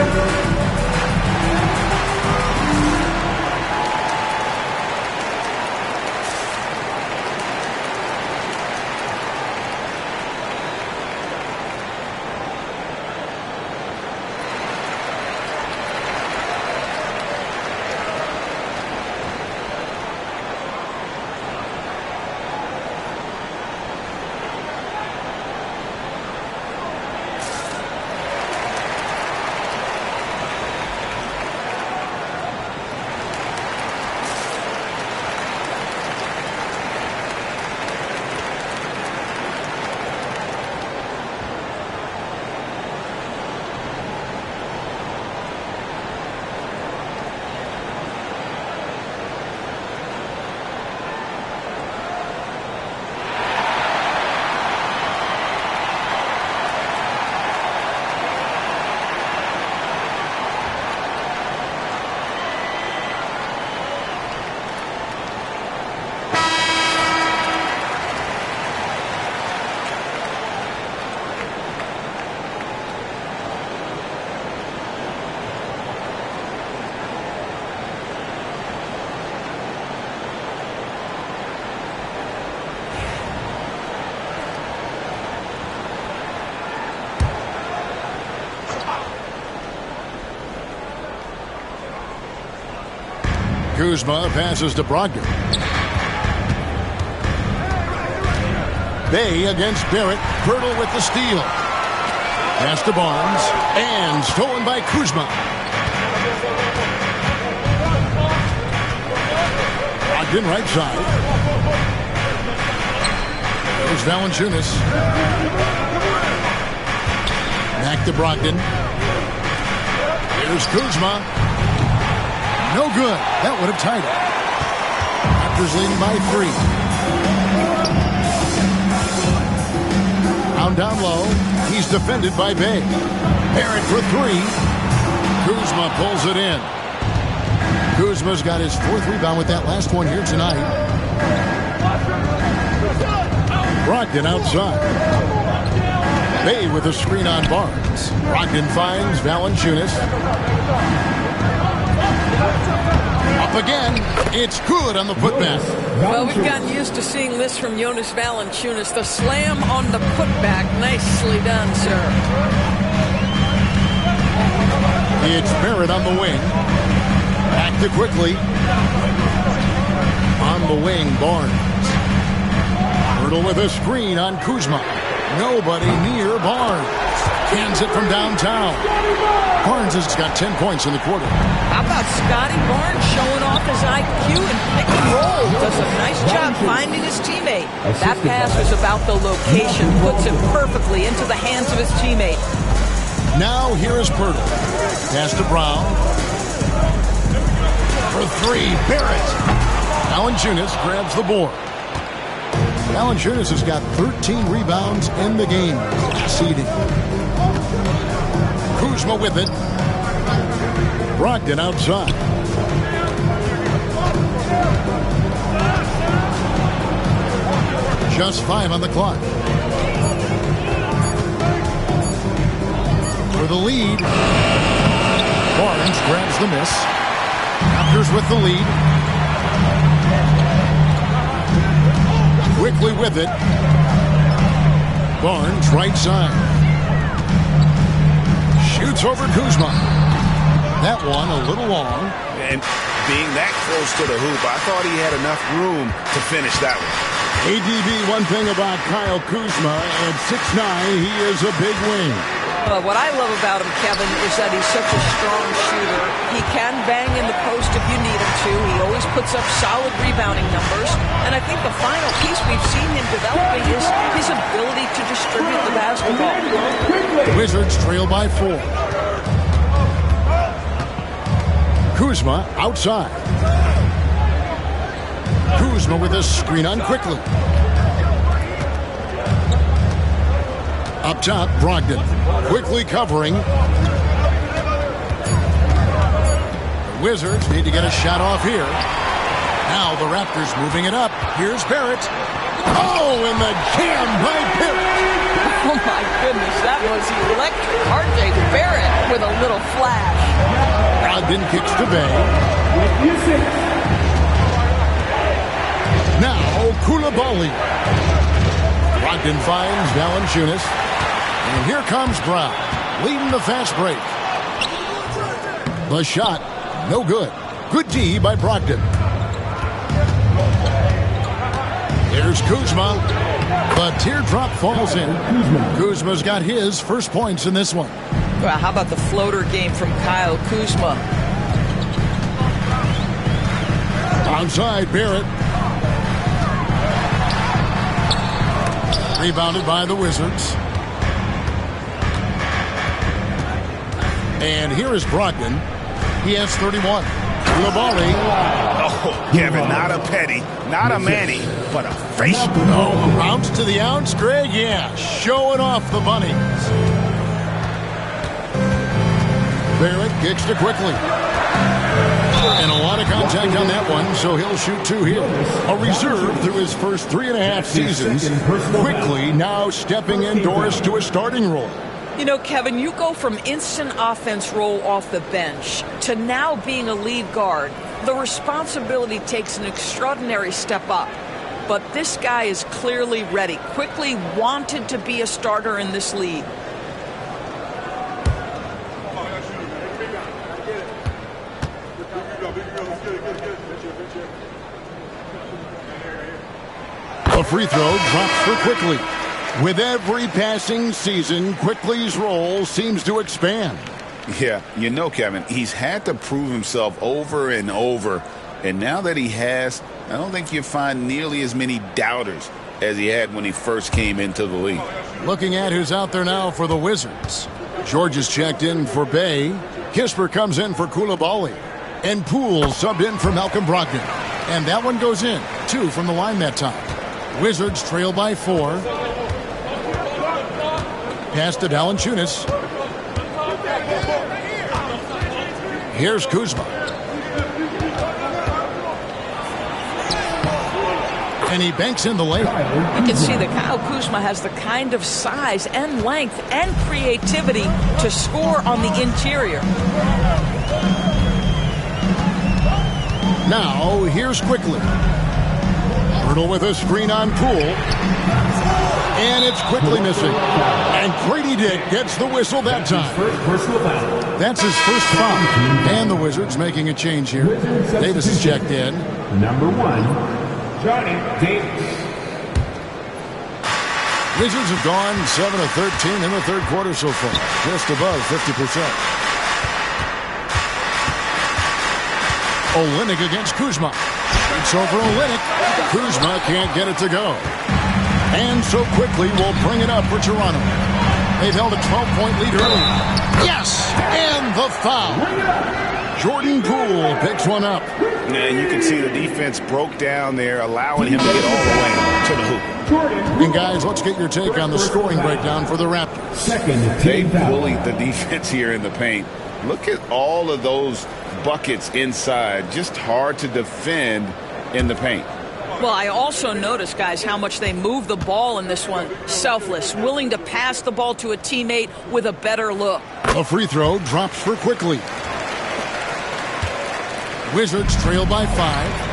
Kuzma passes to Brogdon. Bay against Barrett. Pirtle with the steal. Pass to Barnes. And stolen by Kuzma. Brogdon right side. There's Valanciunas. Back to Brogdon. Here's Kuzma. No good. That would have tied it. Raptors leading by 3. Down low. He's defended by Bay. Barrett for 3. Kuzma pulls it in. Kuzma's got his 4th rebound with that last one here tonight. Brogdon outside. Bay with a screen on Barnes. Brogdon finds Valanciunas. Up again. It's good on the putback. Well, we've gotten used to seeing this from Jonas Valanciunas. The slam on the putback. Nicely done, sir. It's Barrett on the wing. Back to Quickly. On the wing, Barnes. Pirtle with a screen on Kuzma. Nobody near Barnes. Hands it from downtown. Barnes has got 10 points in the quarter. How about Scottie Barnes showing off his IQ and pick and roll? Does a nice job finding his teammate. That pass was about the location. Puts him perfectly into the hands of his teammate. Now here is Pirtle. Pass to Brown. For three, Barrett. Valanciunas grabs the board. Valanciunas has got 13 rebounds in the game. Seeding. Kuzma with it. Brogdon outside. Just 5 on the clock. For the lead. Barnes grabs the miss. Raptors with the lead. Quickly with it. Barnes right side. Shoots over Kuzma. That one a little long. And being that close to the hoop, I thought he had enough room to finish that one. ADB, one thing about Kyle Kuzma, at 6'9", he is a big wing. What I love about him, Kevin, is that he's such a strong shooter. He can bang in the post if you need him to. He always puts up solid rebounding numbers. And I think the final piece we've seen him developing is his ability to distribute the basketball. The Wizards trail by 4. Kuzma outside. Kuzma with a screen on quickly. Up top, Brogdon. Quickly covering. The Wizards need to get a shot off here. Now the Raptors moving it up. Here's Barrett. Oh, and the jam by Barrett. Oh, my goodness. That was electric. R.J. Barrett with a little flash. Brogdon kicks to Bay. Now, Koulibaly. Brogdon finds Valanciunas. And here comes Brown, leading the fast break. The shot, no good. Good D by Brogdon. Here's Kuzma. The teardrop falls in. Kuzma's got his first points in this one. Well, how about the floater game from Kyle Kuzma? Outside, Barrett. Rebounded by the Wizards. And here is Brogdon. He has 31. Koulibaly. Oh, Kevin, not a petty, not a Manny, but a face. Oh, bounce to the ounce, Greg. Yeah, showing off the bunnies. Barrett kicks to quickly. And a lot of contact on that one, so he'll shoot 2 here. A reserve through his first 3.5 seasons. Quickly now stepping indoors to a starting role. You know, Kevin, you go from instant offense role off the bench to now being a lead guard. The responsibility takes an extraordinary step up. But this guy is clearly ready, quickly wanted to be a starter in this league. A free throw drops for Quickly. With every passing season, Quickly's role seems to expand. Yeah, you know, Kevin, he's had to prove himself over and over. And now that he has, I don't think you find nearly as many doubters as he had when he first came into the league. Looking at who's out there now for the Wizards. George is checked in for Bay. Kisper comes in for Koulibaly. And Poole subbed in for Malcolm Brogdon. And that one goes in. 2 from the line that time. Wizards trail by 4. Pass to Valanciunas. Here's Kuzma. And he banks in the layup. You can see that Kyle Kuzma has the kind of size and length and creativity to score on the interior. Now, here's Quickly. Pirtle with a screen on Poole. And it's Quickly missing. And Grady Dick gets the whistle that time. That's his first foul. And the Wizards making a change here. Davis is checked in. Number 1, Johnny Davis. Wizards have gone 7 of 13 in the third quarter so far. Just above 50%. Olynyk against Kuzma. It's over Olynyk. Kuzma can't get it to go. And so Quickly will bring it up for Toronto. They've held a 12-point lead early. Yes! And the foul. Jordan Poole picks one up. And you can see the defense broke down there, allowing him to get all the way to the hoop. And guys, let's get your take on the scoring breakdown for the Raptors. They bullied the defense here in the paint. Look at all of those buckets inside. Just hard to defend in the paint. Well, I also noticed, guys, how much they move the ball in this one. Selfless, willing to pass the ball to a teammate with a better look. A free throw drops for Quickly. Wizards trail by 5.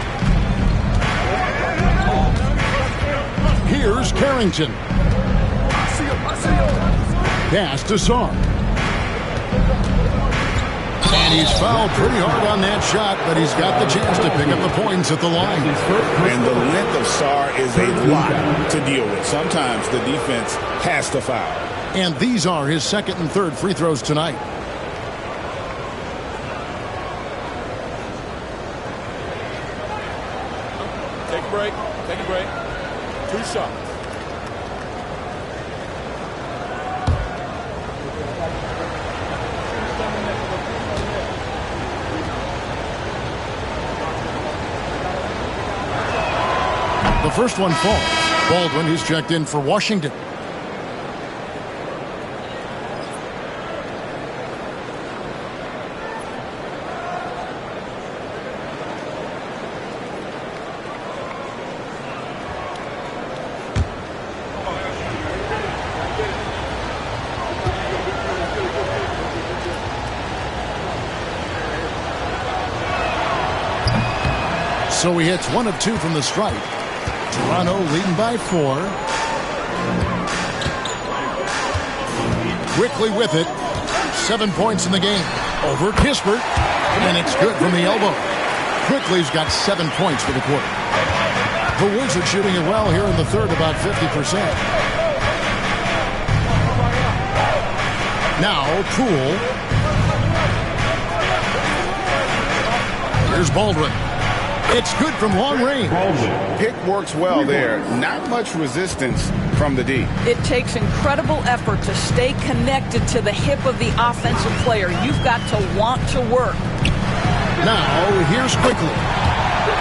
Here's Carrington. Pass to Sarr. And he's fouled pretty hard on that shot, but he's got the chance to pick up the points at the line. And the length of Sarr is a lot to deal with. Sometimes the defense has to foul. And these are his second and third free throws tonight. Take a break. Take a break. 2 shots. The first one falls. Baldwin, who's checked in for Washington. So he hits 1 of 2 from the stripe. Toronto leading by 4. Quickly with it. 7 points in the game. Over Kispert. And it's good from the elbow. Quickly's got 7 points for the quarter. The Wizards shooting it well here in the third, about 50%. Now Poole. Here's Baldwin. It's good from long range. Pick works well there. Not much resistance from the D. It takes incredible effort to stay connected to the hip of the offensive player. You've got to want to work. Now, here's Quickly.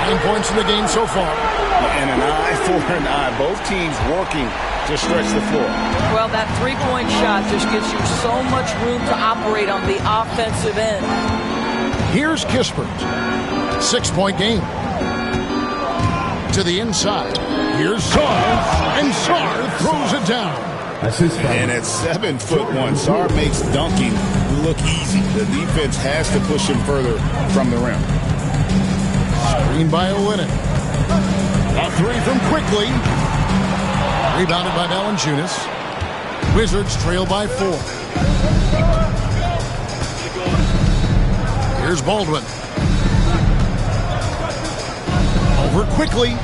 9 points in the game so far. And an eye for an eye. Both teams working to stretch the floor. Well, that three-point shot just gives you so much room to operate on the offensive end. Here's Kispert. 6-point game. To the inside. Here's Sarr. And Sarr throws it down. And at 7'1", Sarr makes dunking look easy. The defense has to push him further from the rim. Screen by Olynyk. A 3 from Quickly. Rebounded by Valanciunas. Wizards trail by 4. Here's Baldwin. Over Quickly.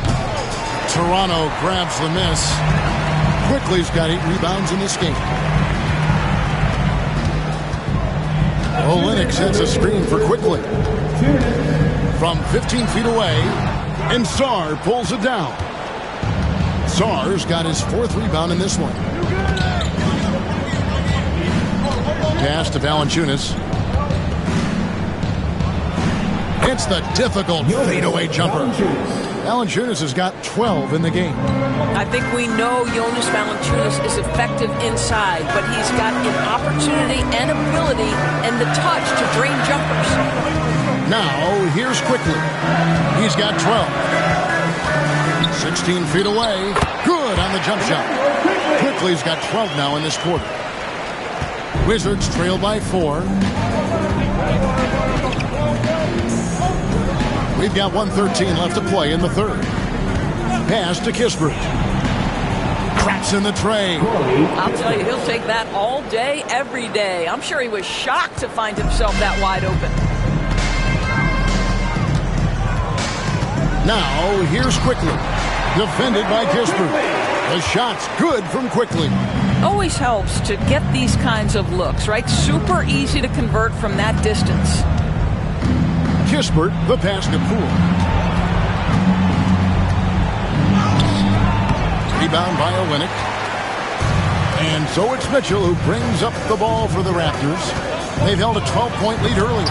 Toronto grabs the miss. Quickly's got 8 rebounds in this game. Olynyk sets a screen for Quickly. From 15 feet away, and Sarr pulls it down. Sarr's got his 4th rebound in this one. Pass to Valanciunas. It's the difficult fadeaway jumper. Valanciunas has got 12 in the game. I think we know Jonas Valanciunas is effective inside, but he's got an opportunity and ability and the touch to drain jumpers. Now, here's Quickly. He's got 12. 16 feet away. Good on the jump shot. Quickly's got 12 now in this quarter. Wizards trail by 4. We've got 1:13 left to play in the third. Pass to Kispert. Traps in the tray. I'll tell you, he'll take that all day, every day. I'm sure he was shocked to find himself that wide open. Now, here's Quickly. Defended by Kispert. The shot's good from Quickly. Always helps to get these kinds of looks, right? Super easy to convert from that distance. Kispert, the pass to Poole. Rebound by Olynyk. And so it's Mitchell who brings up the ball for the Raptors. They've held a 12-point lead earlier.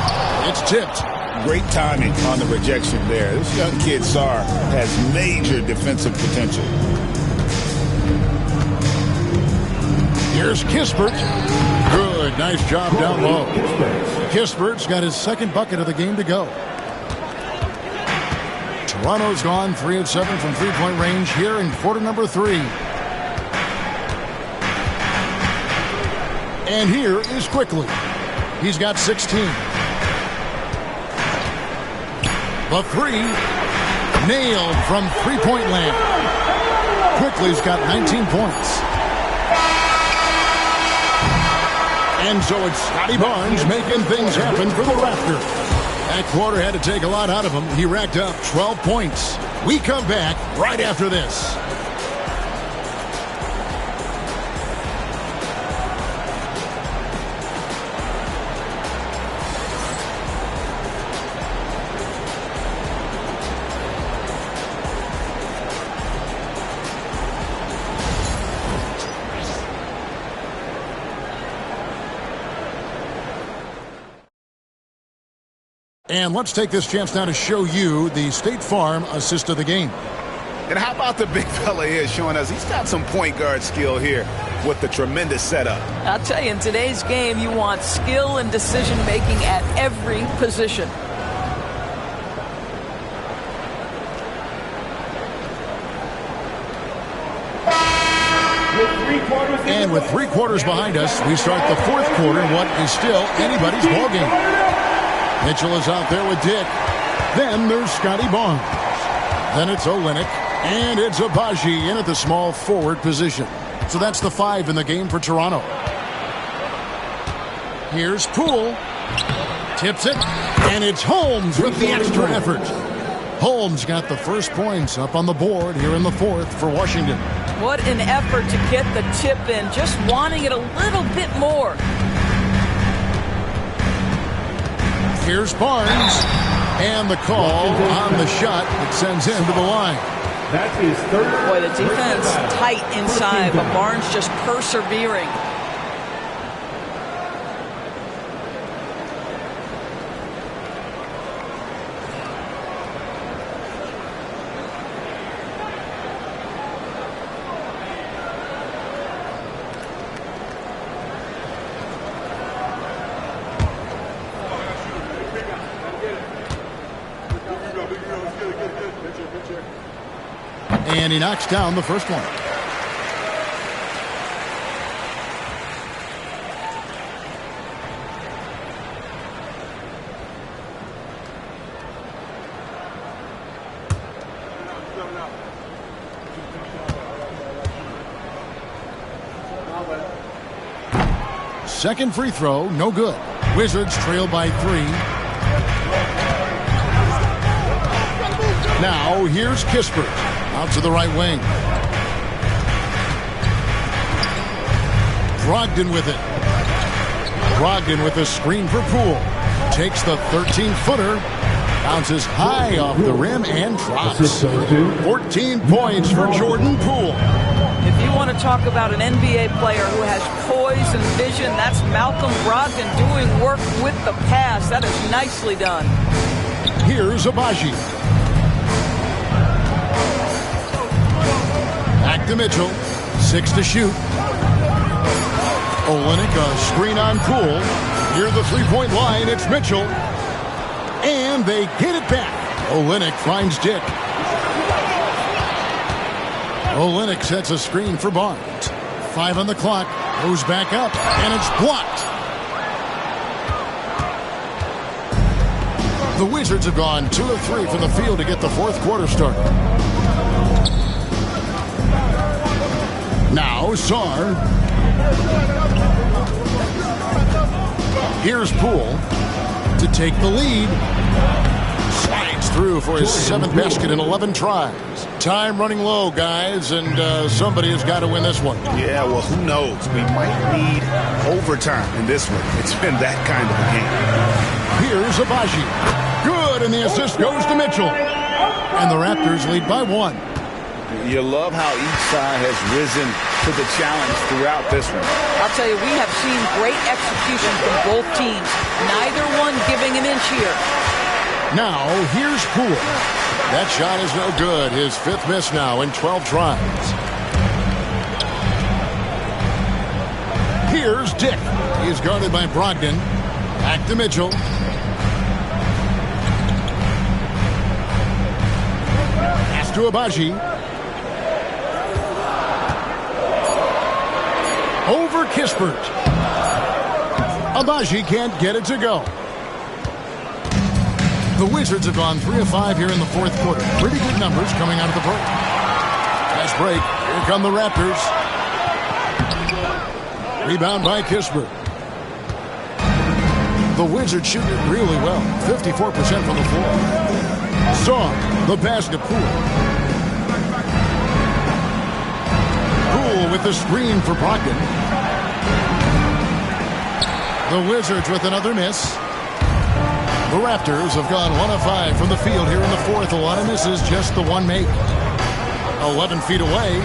It's tipped. Great timing on the rejection there. This young kid, Sarr, has major defensive potential. Here's Kispert. Good, nice job down low. Kispert's got his second bucket of the game to go. Toronto's gone 3 of 7 from three-point range here in quarter number 3. And here is Quickly. He's got 16. The 3 nailed from three-point land. Quickly's got 19 points. And so it's Scottie Barnes making things happen for the Raptors. That quarter had to take a lot out of him. He racked up 12 points. We come back right after this. And let's take this chance now to show you the State Farm assist of the game. And how about the big fella here showing us he's got some point guard skill here with the tremendous setup. I'll tell you, in today's game, you want skill and decision-making at every position. And with 3 quarters behind us, we start the fourth quarter in what is still anybody's ballgame. Mitchell is out there with Dick. Then there's Scottie Barnes. Then it's Olynyk. And it's Agbaji in at the small forward position. So that's the 5 in the game for Toronto. Here's Poole. Tips it. And it's Holmes with the extra effort. Holmes got the first points up on the board here in the fourth for Washington. What an effort to get the tip in. Just wanting it a little bit more. Here's Barnes, and the call on the shot that sends him to the line. That's his third. Boy, the defense tight inside, but Barnes just persevering. And he knocks down the first one. Second free throw, no good. Wizards trail by 3. Now here's Kispert. Out to the right wing. Brogdon with it. Brogdon with a screen for Poole. Takes the 13-footer. Bounces high off the rim and drops. 14 points for Jordan Poole. If you want to talk about an NBA player who has poise and vision, that's Malcolm Brogdon doing work with the pass. That is nicely done. Here's Agbaji. Back to Mitchell. 6 to shoot. Olynyk, a screen on Poole. Near the three-point line, it's Mitchell. And they get it back. Olynyk finds Dick. Olynyk sets a screen for Barnes. 5 on the clock. Goes back up, and it's blocked. The Wizards have gone 2 of 3 from the field to get the fourth quarter started. Now Sarr. Here's Poole to take the lead. Slides through for his 7th basket in 11 tries. Time running low, guys, and somebody has got to win this one. Yeah, well, who knows? We might need overtime in this one. It's been that kind of a game. Here's Agbaji. Good, and the assist goes to Mitchell. And the Raptors lead by 1. You love how each side has risen to the challenge throughout this one. I'll tell you, we have seen great execution from both teams. Neither one giving an inch here. Now, here's Poole. That shot is no good. His 5th miss now in 12 tries. Here's Dick. He's guarded by Brogdon. Back to Mitchell. Pass to Abaji. Over Kispert. Abaji can't get it to go. The Wizards have gone 3 of 5 here in the 4th quarter. Pretty good numbers coming out of the break. Nice break. Here come the Raptors. Rebound by Kispert. The Wizards shoot it really well. 54% from the floor. Saw the basket. Poole. Poole with the screen for Brogdon. The Wizards with another miss. The Raptors have gone 1 of 5 from the field here in the 4th. A lot of misses, just the one make. 11 feet away.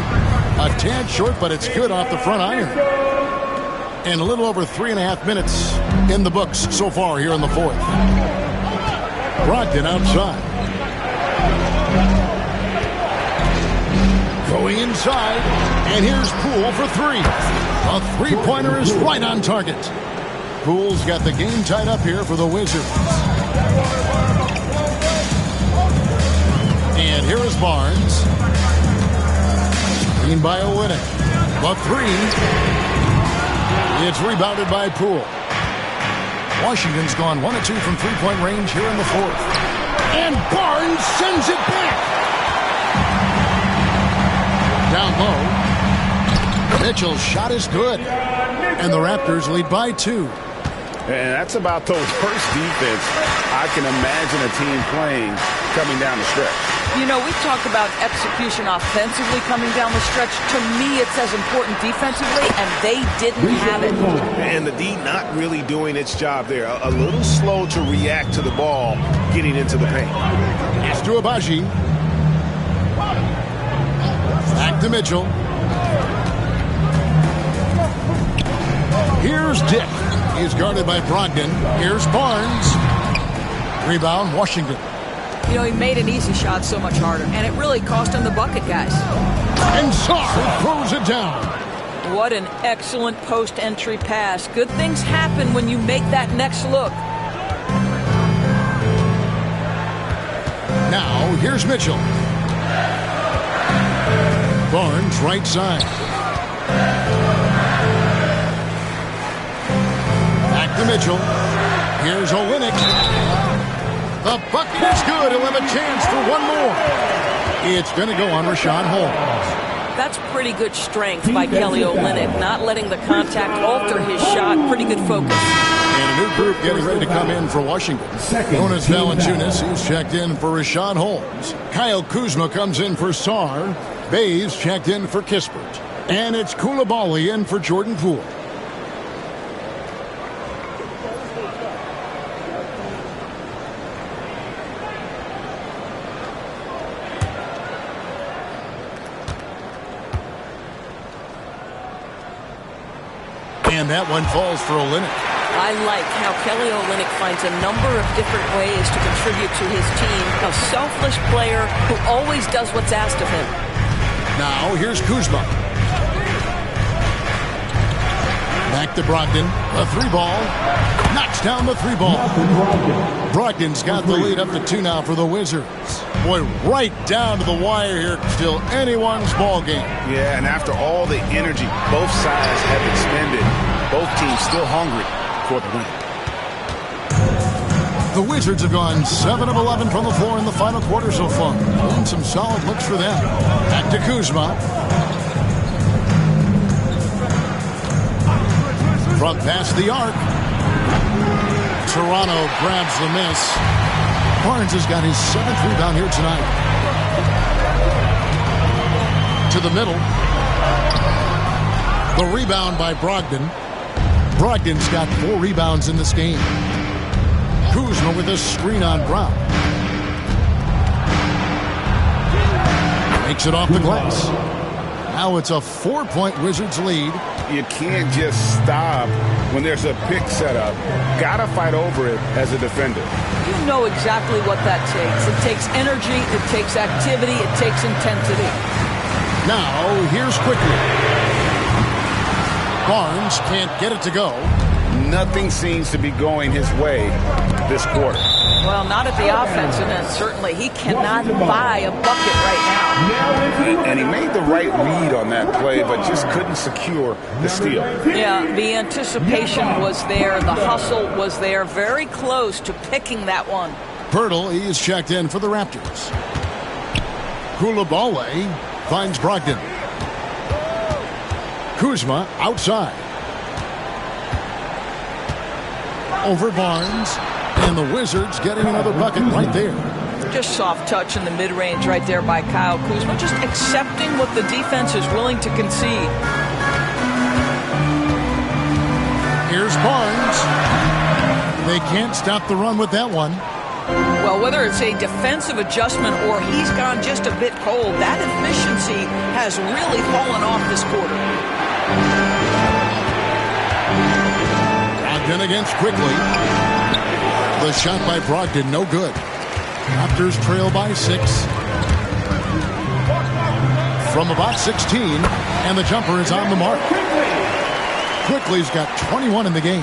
A tad short, but it's good off the front iron. And a little over 3.5 minutes in the books so far here in the 4th. Brogdon outside. Going inside. And here's Poole for 3. A three-pointer is right on target. Poole's got the game tied up here for the Wizards. And here is Barnes. Screen by Olynyk. The 3. It's rebounded by Poole. Washington's gone 1 of 2 from three-point range here in the 4th. And Barnes sends it back. Down low. Mitchell's shot is good. And the Raptors lead by 2. And that's about the worst defense I can imagine a team playing coming down the stretch. You know, we've talked about execution offensively coming down the stretch. To me, it's as important defensively, and they didn't have it. And the D not really doing its job there. A little slow to react to the ball getting into the paint. Pass to Abaji. Back to Mitchell. Here's Dick. He's guarded by Brogdon. Here's Barnes. Rebound, Washington. You know, he made an easy shot so much harder, and it really cost him the bucket, guys. And Sarr throws it down. What an excellent post-entry pass. Good things happen when you make that next look. Now, here's Mitchell. Barnes, right side. Back to Mitchell. Here's Olynyk. The bucket is good. He'll have a chance for one more. It's going to go on Rashawn Holmes. That's pretty good strength by Kelly Olynyk, not letting the contact alter his shot. Pretty good focus. And a new group getting ready to come in for Washington. Known as Valanciunas, he's checked in for Rashawn Holmes. Kyle Kuzma comes in for Sarr. Bays checked in for Kispert. And it's Koulibaly in for Jordan Poole. And that one falls for Olynyk. I like how Kelly Olynyk finds a number of different ways to contribute to his team. A selfless player who always does what's asked of him. Now, here's Kuzma. Back to Brogdon. A 3-ball. Knocks down the 3-ball. Brogdon's got the lead up to 2 now for the Wizards. Boy, right down to the wire here. Still anyone's ball game. Yeah, and after all the energy both sides have expended, both teams still hungry for the win. The Wizards have gone 7 of 11 from the floor in the final quarter so far. And some solid looks for them. Back to Kuzma. From past the arc. Toronto grabs the miss. Barnes has got his 7th rebound here tonight. To the middle. The rebound by Brogdon. Brogdon's got 4 rebounds in this game. Kuzma with a screen on Brown. Makes it off the glass. Now it's a 4-point Wizards lead. You can't just stop when there's a pick set up. Gotta fight over it as a defender. You know exactly what that takes. It takes energy, it takes activity, it takes intensity. Now, here's Quickly. Barnes can't get it to go. Nothing seems to be going his way this quarter. Well, not at the offensive end, certainly. He cannot buy a bucket right now. And he made the right read on that play, but just couldn't secure the steal. Yeah, the anticipation was there. The hustle was there. Very close to picking that one. Pirtle, he is checked in for the Raptors. Koulibaly finds Brogdon. Kuzma outside. Over Barnes. And the Wizards getting another bucket right there. Just soft touch in the mid-range right there by Kyle Kuzma. Just accepting what the defense is willing to concede. Here's Barnes. They can't stop the run with that one. Well, whether it's a defensive adjustment or he's gone just a bit cold, that efficiency has really fallen off this quarter. Brogdon against Quickly. The shot by Brogdon, no good. Raptors trail by 6. From about 16, and the jumper is on the mark. Quickly's got 21 in the game.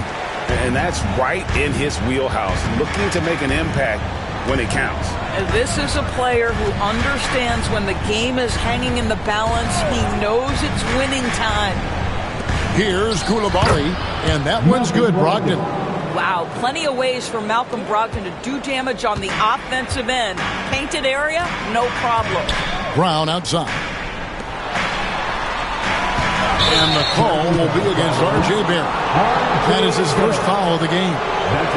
And that's right in his wheelhouse, looking to make an impact when it counts. This is a player who understands when the game is hanging in the balance. He knows it's winning time. Here's Koulibaly, and that one's good, Brogdon. Wow, plenty of ways for Malcolm Brogdon to do damage on the offensive end. Painted area, no problem. Brown outside. And the call will be against R.J. Barrett. That is his first foul of the game.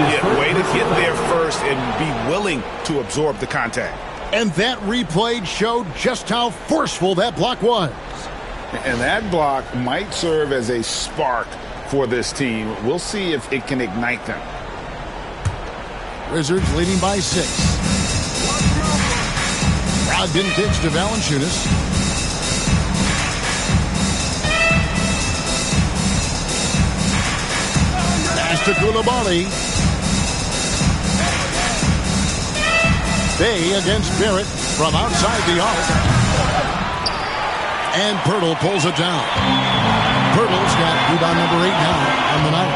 Yeah, way to get there first and be willing to absorb the contact. And that replay showed just how forceful that block was. And that block might serve as a spark for this team. We'll see if it can ignite them. Wizards leading by 6. Brogdon pitch to Valanciunas. Pass to Koulibaly. Bay against Barrett from outside the arc. And Pirtle pulls it down. Pirtle's got rebound number 8 now on the night.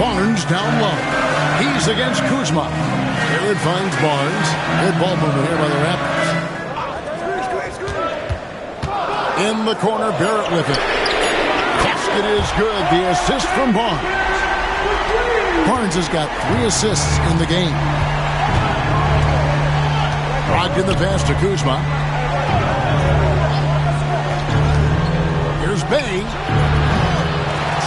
Barnes down low. He's against Kuzma. Barrett finds Barnes. Good ball movement here by the Raptors. In the corner, Barrett with it. Basket is good. The assist from Barnes. Barnes has got 3 assists in the game. Brogdon the pass to Kuzma. Here's Bay.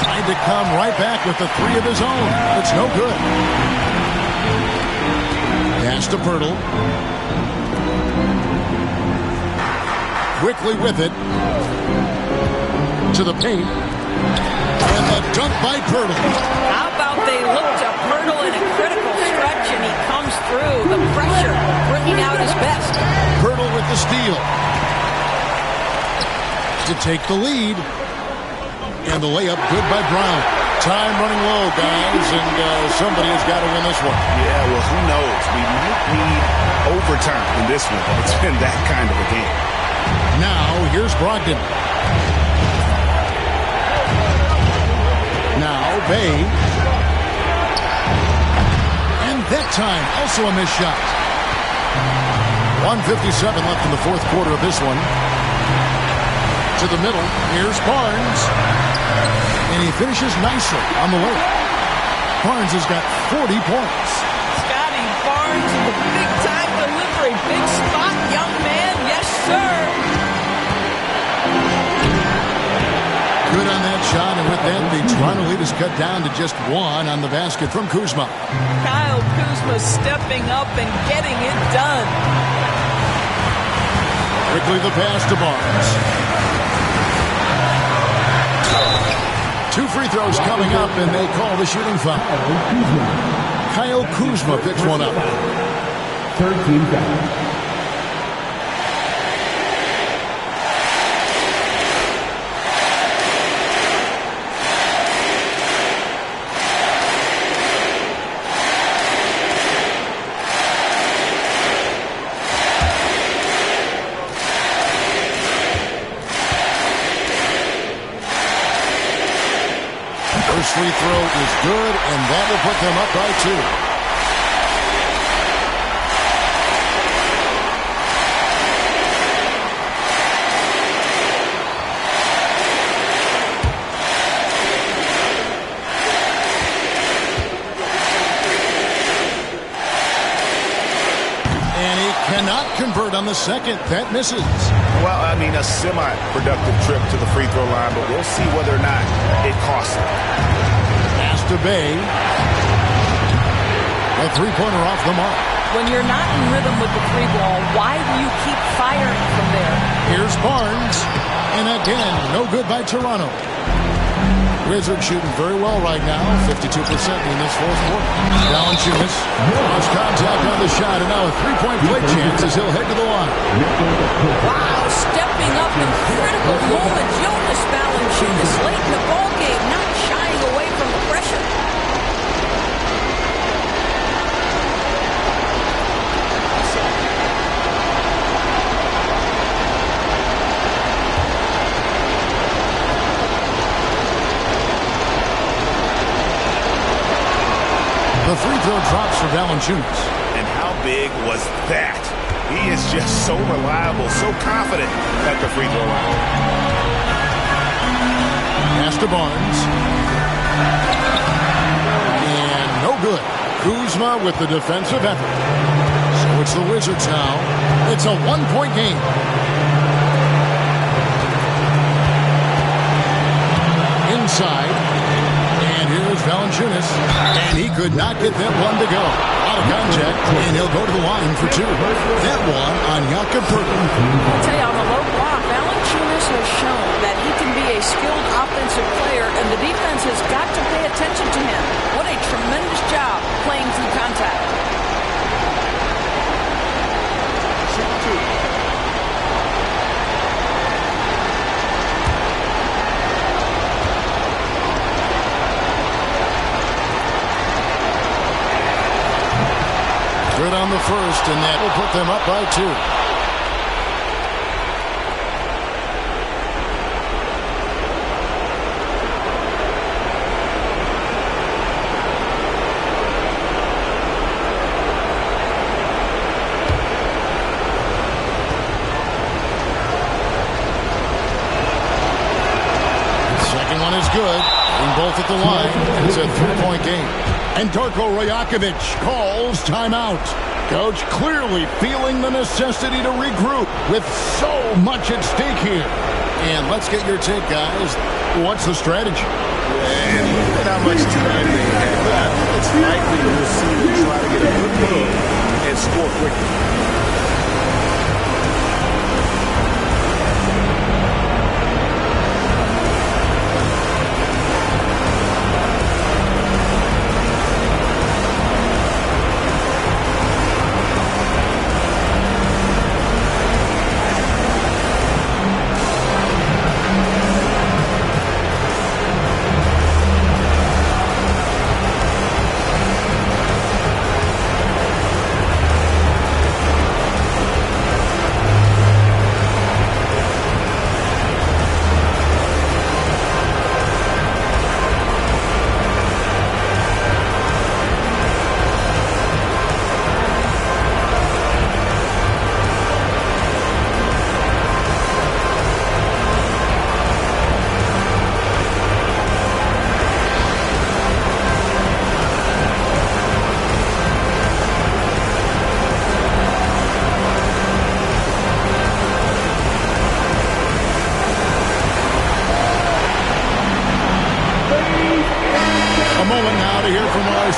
Trying to come right back with the 3 of his own. It's no good. Pass to Pirtle. Quickly with it. To the paint. And the dunk by Pirtle. How about they look to Pirtle in a critical stretch and he comes through. The pressure bringing out his best. Pirtle with the steal. To take the lead. And the layup good by Brown. Time running low, guys, and somebody has got to win this one. Yeah, well, who knows? We might need overtime in this one. It's been that kind of a game. Now, here's Brogdon. Now, Bay. And that time, also a missed shot. 1:57 left in the fourth quarter of this one. To the middle, here's Barnes. And he finishes nicely on the layup. Barnes has got 40 points. Scottie Barnes with a big-time delivery. Big spot, young man. Yes, sir. Good on that shot, and with that, the Toronto lead is cut down to just 1 on the basket from Kuzma. Kyle Kuzma stepping up and getting it done. Quickly the pass to Barnes. 2 free throws coming up, and they call the shooting foul. Kyle Kuzma picks one up. 13 foul. good, and that will put them up by 2. Cannot convert on the second. That misses. Well, I mean, a semi-productive trip to the free throw line, but we'll see whether or not it costs him. Pass to Bay. A three-pointer off the mark. When you're not in rhythm with the three ball, why do you keep firing from there? Here's Barnes. And again, no good by Toronto. Wizards shooting very well right now, 52% in this fourth quarter. Valanciunas lost contact on the shot, and now a three-point play chance as he'll head to the line. Wow, stepping up in critical moments. Jonas Valanciunas late in the ballgame, not shying away from the pressure. The free throw drops for Valanciunas. And how big was that? He is just so reliable, so confident at the free throw line. Pass to Barnes. And no good. Kuzma with the defensive effort. So it's the Wizards now. It's a one-point game. Inside. And here's Valanciunas. And he could not get that one to go. Out of contact, and he'll go to the line for 2. That one on Jakob Poeltl. I'll tell you, on the low block, Valanciunas has shown that he can be a skilled offensive player, and the defense has got to pay attention to him. What a tremendous job playing through contact. Good on the first, and that will put them up by 2. The second one is good. Being both at the line. It's a 3-point game. And Darko Rajakovic calls timeout. Coach clearly feeling the necessity to regroup with so much at stake here. And let's get your take, guys. What's the strategy? And look at how much time they have. I think it's likely we'll see them try to get a good lead and score quickly.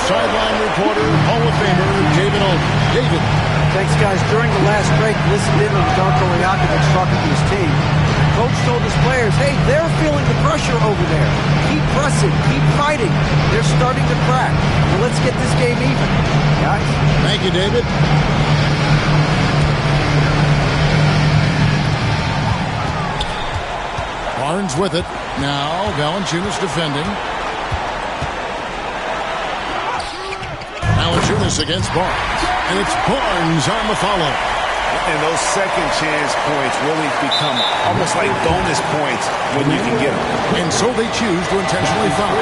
Sideline reporter, Hall of Famer, David Olden. David. Thanks, guys. During the last break, listened in on Darko Rajakovic talking to his team. Coach told his players, hey, they're feeling the pressure over there. Keep pressing. Keep fighting. They're starting to crack. Well, let's get this game even. Guys. Thank you, David. Barnes with it. Now, Valanciunas defending. Valanciunas against Barnes. And it's Barnes on the follow. And those second chance points really become almost like bonus points when you can get them. And so they choose to intentionally foul.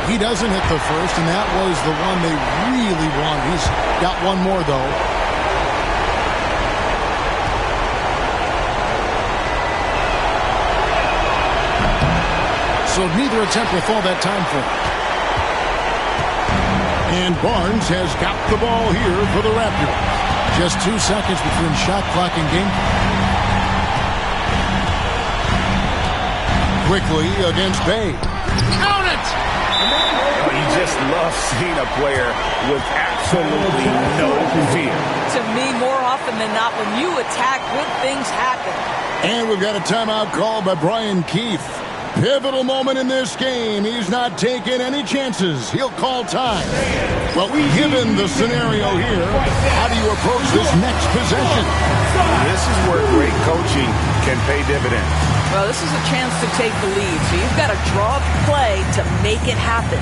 He doesn't hit the first, and that was the one they really want. He's got one more, though. So neither attempt will fall that time for him. And Barnes has got the ball here for the Raptors. Just 2 seconds between shot clock and game clock. Quickly against Bay. Count it! Oh, you just love seeing a player with absolutely no fear. To me, more often than not, when you attack, good things happen. And we've got a timeout called by Brian Keefe. Pivotal moment in this game. He's not taking any chances. He'll call time. Well, given the scenario here, how do you approach this next possession? This is where great coaching can pay dividends. Well, this is a chance to take the lead, so you've got to draw up a play to make it happen.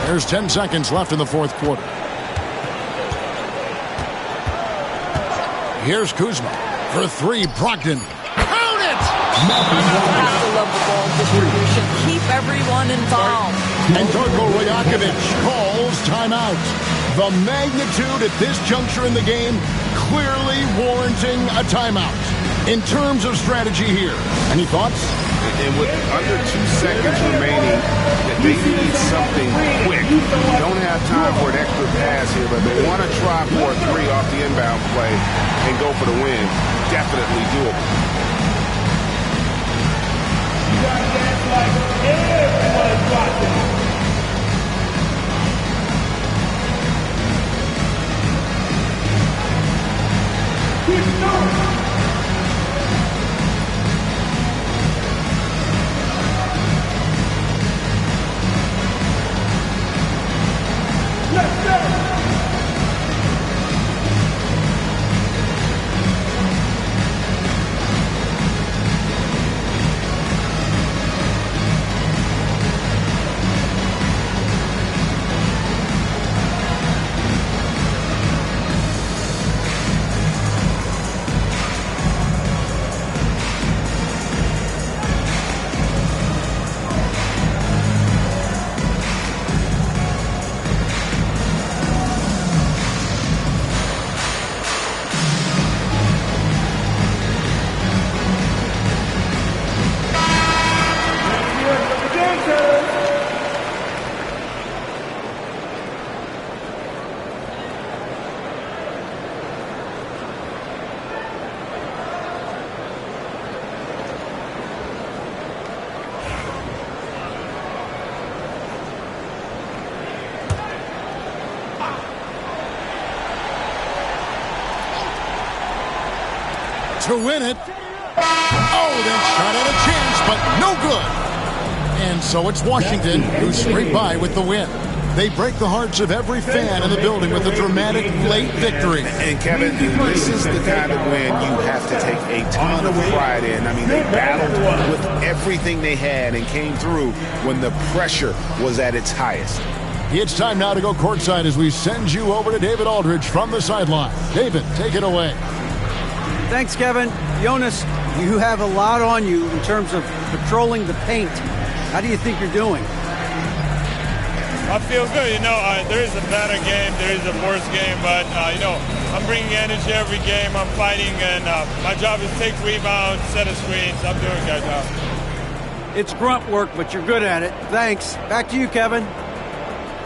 There's 10 seconds left in the fourth quarter. Here's Kuzma for three. Brogdon. Count it! You have to love the ball distribution. Keep everyone involved. And Darko Rajakovic calls timeout. The magnitude at this juncture in the game clearly warranting a timeout. In terms of strategy here, any thoughts? And with under 2 seconds remaining, they need something quick. Don't have time for an extra pass here, but they want to try for a three off the inbound play and go for the win. Definitely doable. You got to dance like everyone's watching. Good start. Let's go! to win it. Oh, that shot had a chance, but no good. And so it's Washington who scrape by with the win. They break the hearts of every fan in the building with a dramatic late victory. And Kevin, this is the kind of win you have to take a ton of pride in. I mean, they battled with everything they had and came through when the pressure was at its highest. It's time now to go courtside as we send you over to David Aldridge from the sideline. David, take it away. Thanks, Kevin. Jonas, you have a lot on you in terms of patrolling the paint. How do you think you're doing? I feel good. There is a better game, there is a worse game, but, I'm bringing energy every game. I'm fighting, and my job is take rebounds, set of screens. I'm doing a good job. It's grunt work, but you're good at it. Thanks. Back to you, Kevin.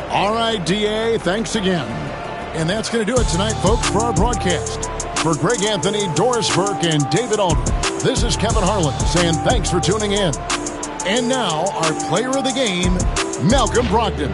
All right, DA, thanks again. And that's going to do it tonight, folks, for our broadcast. For Greg Anthony, Doris Burke, and David Aldridge, this is Kevin Harlan saying thanks for tuning in. And now, our player of the game, Malcolm Brogdon.